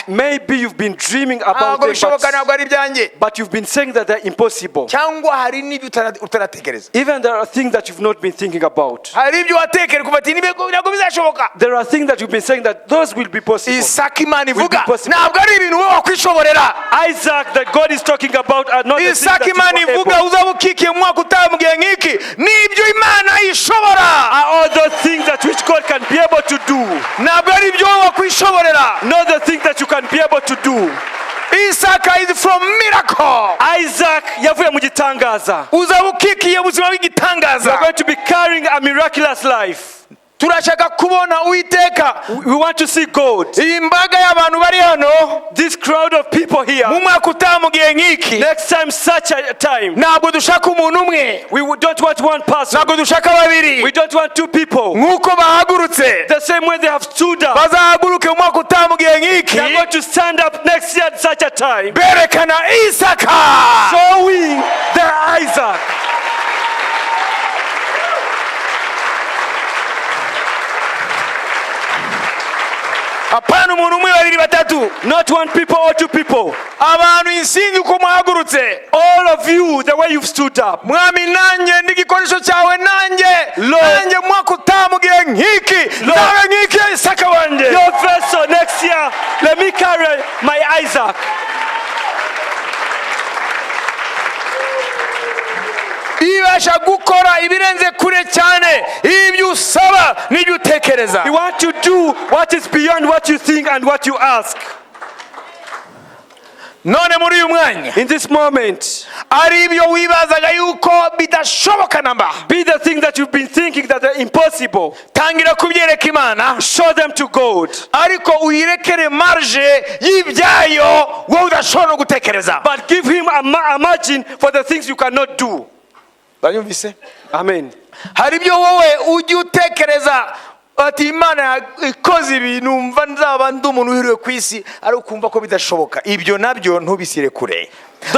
B: maybe you've been dreaming about
A: ntabwo
B: them,
A: bishoboka, ntabwo ari ibyanjye.
B: but you've been saying that they're impossible.
A: Cyangwa hari n'ibyo utaratekereza.
B: Even there are things that you've not been thinking about.
A: Hari ibyo watekereza kuva ati ntabwo bizashoboka.
B: There are things that you've been saying that those will be possible.
A: Isaka Imana ivuga
B: Will be possible.
A: ntabwo ari ibintu wowe wakwishoborera.
B: Isaac that God is talking about are not the things
A: Isaka Imana
B: that you
A: ivuga
B: are able.
A: uzaba ukikiye mu mwaka utaha mu gihe nk'iki nibyo Imana ishobora.
B: Are all those things that which God can be able to do.
A: Ntabwo ari ibyo wowe wakwishoborera.
B: Not the things that you can be able to do.
A: Isaka is from miracle.
B: Isaac yavuye mu gitangaza.
A: Uzaba ukikiye ubuzima
B: You are
A: bw'igitangaza.
B: going to be carrying a miraculous life.
A: Turashaka kubona Uwiteka.
B: We want to see God.
A: Iyi mbaga y'abantu bari hano
B: This crowd of people here.
A: mu mwaka utaha mu gihe nk'iki
B: Next time, such a time,
A: ntabwo dushaka umuntu umwe,
B: we don't want one person.
A: ntabwo dushaka babiri.
B: We don't want two people.
A: Nk'uko bahagurutse
B: The same way they have stood up,
A: bazahaguruke mu mwaka utaha mu gihe nk'iki
B: they are going to stand up next year at such a time,
A: berekana Isaka.
B: showing their Isaac.
A: Apana umuntu umwe, babiri, batatu.
B: Not one people or two people.
A: Abantu insinzi uko muhagurutse.
B: All of you, the way you've stood up.
A: Mwami nanjye n'igikoresho cyawe nanjye
B: Lord.
A: mu mwaka utaha mu gihe nk'iki nawe nk'iki ya Isaka wanjye.
B: Your vessel next year, let me carry my Isaac.
A: Ibasha gukora ibirenze kure cyane ibyo usaba n'ibyo utekereza.
B: We want to do what is beyond what you think and what you ask.
A: none muri uyu mwanya
B: in this moment,
A: ari ibyo wibazaga yuko bidashoboka namba,
B: be the thing that you've been thinking that are impossible.
A: tangira kubyereka Imana,
B: Show them to God.
A: ariko uyirekere marge y'ibyayo wowe udashobora no gutekereza.
B: But give him a margin for the things you cannot do.
A: Banyumvise?
B: Amen.
A: Hari ibyo wowe ujya utekereza ati Imana ikoze ibintu mva nzaba ndi umuntu uhiriwe ku isi, ari ukumva ko bidashoboka. Ibyo nabyo ntubisire kure,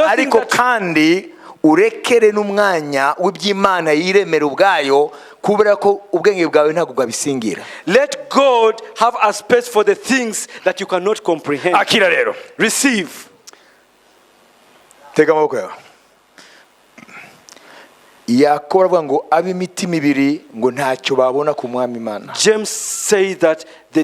A: ariko kandi urekere n'umwanya w'iby'Imana yiremera ubwayo, kubera ko ubwenge bwawe ntabwo bwabisingira.
B: Let God have a space for the things that you cannot comprehend.
A: Akira rero,
B: Receive.
A: tega amaboko yawe. Yakobo aravuga ngo ab'imitima ibiri ngo ntacyo babona ku mwami Imana.
B: James says that the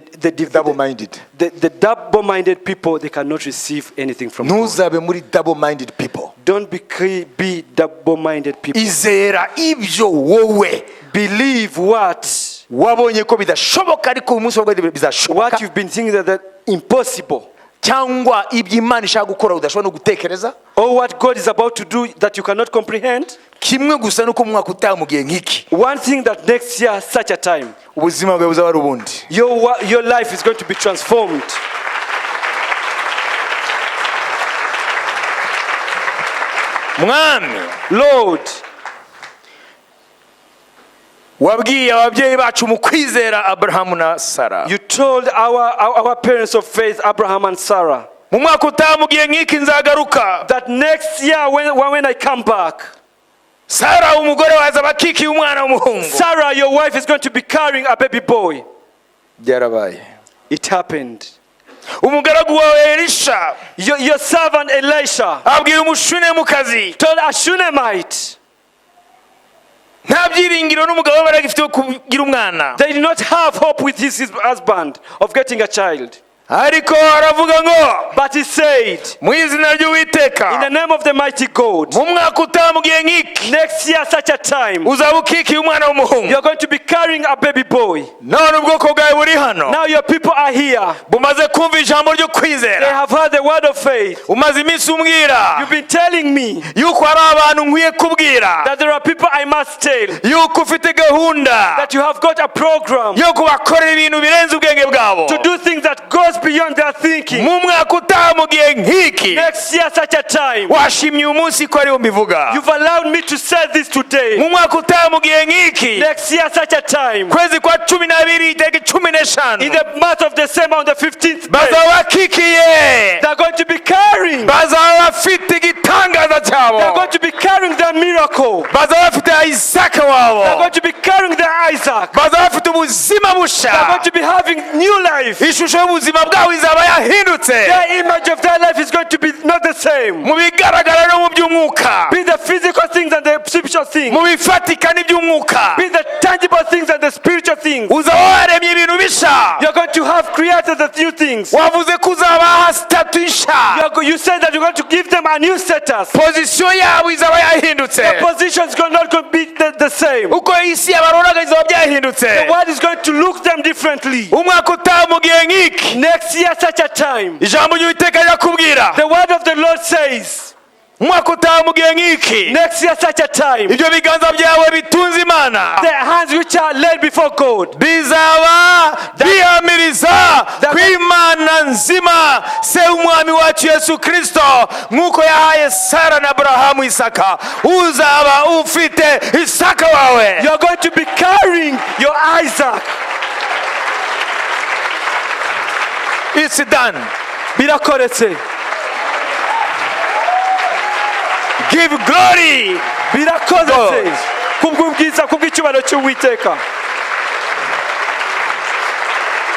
B: double-minded people, they cannot receive anything from God.
A: Ntuzabe muri double-minded people.
B: Don't be double-minded people.
A: Izera ibyo wowe
B: Believe what
A: wabonye ko bidashoboka, ariko umunsi wa bizashoboka,
B: you've been thinking that impossible,
A: cyangwa ibyo Imana ishaka gukora udashobora no gutekereza,
B: or what God is about to do that you cannot comprehend.
A: kimwe gusa nuko mu mwaka utaha mu gihe nk'iki
B: One thing, that next year such a time,
A: ubuzima bwawe buzaba ari ubundi.
B: your life is going to be transformed.
A: Mwami,
B: Lord,
A: wabwiye ababyeyi bacu mu kwizera Abrahamu na Sara,
B: you told our parents of faith, Abraham and Sarah,
A: mu mwaka utaha mu gihe nk'iki nzagaruka,
B: that next year when I come back,
A: Sara umugore waza abakikiye umwana w'umuhungu.
B: Sarah, your wife, is going to be carrying a baby boy.
A: Byarabaye.
B: It happened.
A: Umugaragu wawe Elisha,
B: Your servant Elisha
A: abwira umushunemukazi,
B: told a Shunammite,
A: nta byiringiro n'umugabo we baragifite wo kugira umwana,
B: they did not have hope with his husband of getting a child.
A: ariko aravuga ngo,
B: But he said,
A: mu izina
B: in the
A: ry'Uwiteka,
B: name of the mighty God,
A: mu mwaka utaha mu gihe nk'iki
B: next year such a time,
A: uzaba ukikiye umwana w'umuhungu.
B: you're going to be carrying a baby boy.
A: None ubwoko bwawe buri hano
B: Now your people are here.
A: bumaze kumva ijambo ryo
B: They
A: kwizera.
B: have heard the word of faith.
A: Umaze iminsi umbwira
B: You've been telling me
A: yuko hari abantu nkwiye kubwira
B: that there are people I must tell,
A: yuko ufite gahunda
B: that you have got a program
A: yo kubakorera ibintu birenze ubwenge bwabo.
B: to do things that goes beyond their thinking.
A: Mu mwaka utaha mu gihe nk'iki
B: Next year such a time,
A: washimye umunsi ko ariwo mbivuga.
B: you've allowed me to say this today.
A: Mu mwaka utaha mu gihe nk'iki
B: Next year such a time,
A: kwezi kwa 12 tariki 15
B: in the month of December on the 15th day,
A: bazaba bakikiye,
B: they're going to be carrying,
A: bazaba bafite igitangaza cyabo,
B: they're going to be carrying their miracle,
A: bazaba bafite Isaka
B: they're
A: wabo,
B: going to be carrying their Isaac,
A: bazaba bafite ubuzima
B: they're
A: busha.
B: going to be having new life.
A: Ishusho y'ubuzima bwabo izaba yahindutse,
B: Their image of their life is going to be not the same.
A: mu bigaragara no mu by'umwuka,
B: Be the physical things and the spiritual things.
A: mu bifatika n'iby'umwuka.
B: Be the tangible things and the spiritual things.
A: Uzaba waremye ibintu bisha.
B: You're going to have created the new things.
A: Wavuze ko uzabaha statu nsha,
B: You said that you're going to give them a new status.
A: pozisiyo yabo izaba yahindutse,
B: Their position is not going to be the same.
A: uko isi yabaroraga izaba byahindutse.
B: The world is going to look them differently.
A: Umwaka utaha mu gihe nk'iki
B: Next year such a time,
A: ijambo ry'Uwiteka rirakubwira,
B: the word of the Lord says,
A: umwaka utaha mu gihe nk'iki
B: next year such a time,
A: ibyo biganza byawe bitunze Imana
B: the hands which are laid before God,
A: bizaba bihamiriza ku Imana nzima, se umwami wacu Yesu Kristo, nk'uko yahaye Sara na Abrahamu Isaka, uzaba ufite Isaka wawe.
B: you're going to be carrying your Isaac.
A: It's done.
B: Birakoretse.
A: Give glory.
B: Birakoretse. Kubw'ubwiza, kubw'icyubahiro cy'Uwiteka.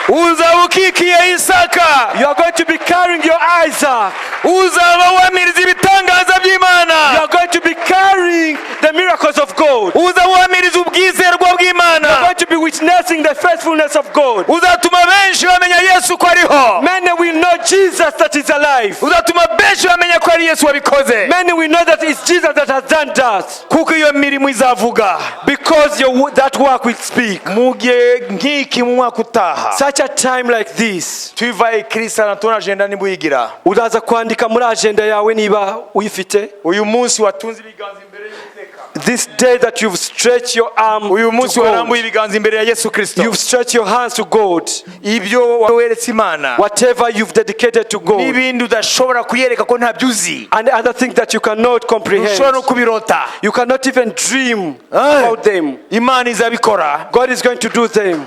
A: Uzaba ukikiye Isaka,
B: You are going to be carrying your Isaac.
A: uzaba wamiriza ibitangaza by'Imana,
B: You are going to be carrying the miracles of God.
A: uzaba wamiriza ubwizerwa
B: You are
A: bw'Imana,
B: going to be witnessing the faithfulness of God.
A: uzatuma benshi bamenya yesu ko ariho,
B: Many will know Jesus that is alive.
A: uzatuma benshi bamenya ko ari yesu wabikoze,
B: Many will know that it's Jesus that has done that.
A: kuko iyo mirimo izavuga
B: Because that work will speak.
A: mu gihe nk'iki mu mwaka utaha.
B: Such a time like this,
A: Tu vas écrire ça dans ton agenda niba uyigira.
B: uraza kwandika muri agenda yawe niba uyifite.
A: Uyu munsi watunze ibiganza imbere y'Uwiteka,
B: This day that you've stretched your arm
A: uyu
B: to
A: munsi
B: God,
A: warambuye ibiganza imbere ya Yesu Kristo,
B: you've stretched your hands to God.
A: ibyo weretse Imana
B: Whatever you've dedicated to God,
A: n'ibindi udashobora kuyereka ko ntabyo uzi,
B: and other things that you cannot comprehend,
A: ushobora no kubirota,
B: you cannot even dream about them.
A: Imana izabikora.
B: God is going to do them.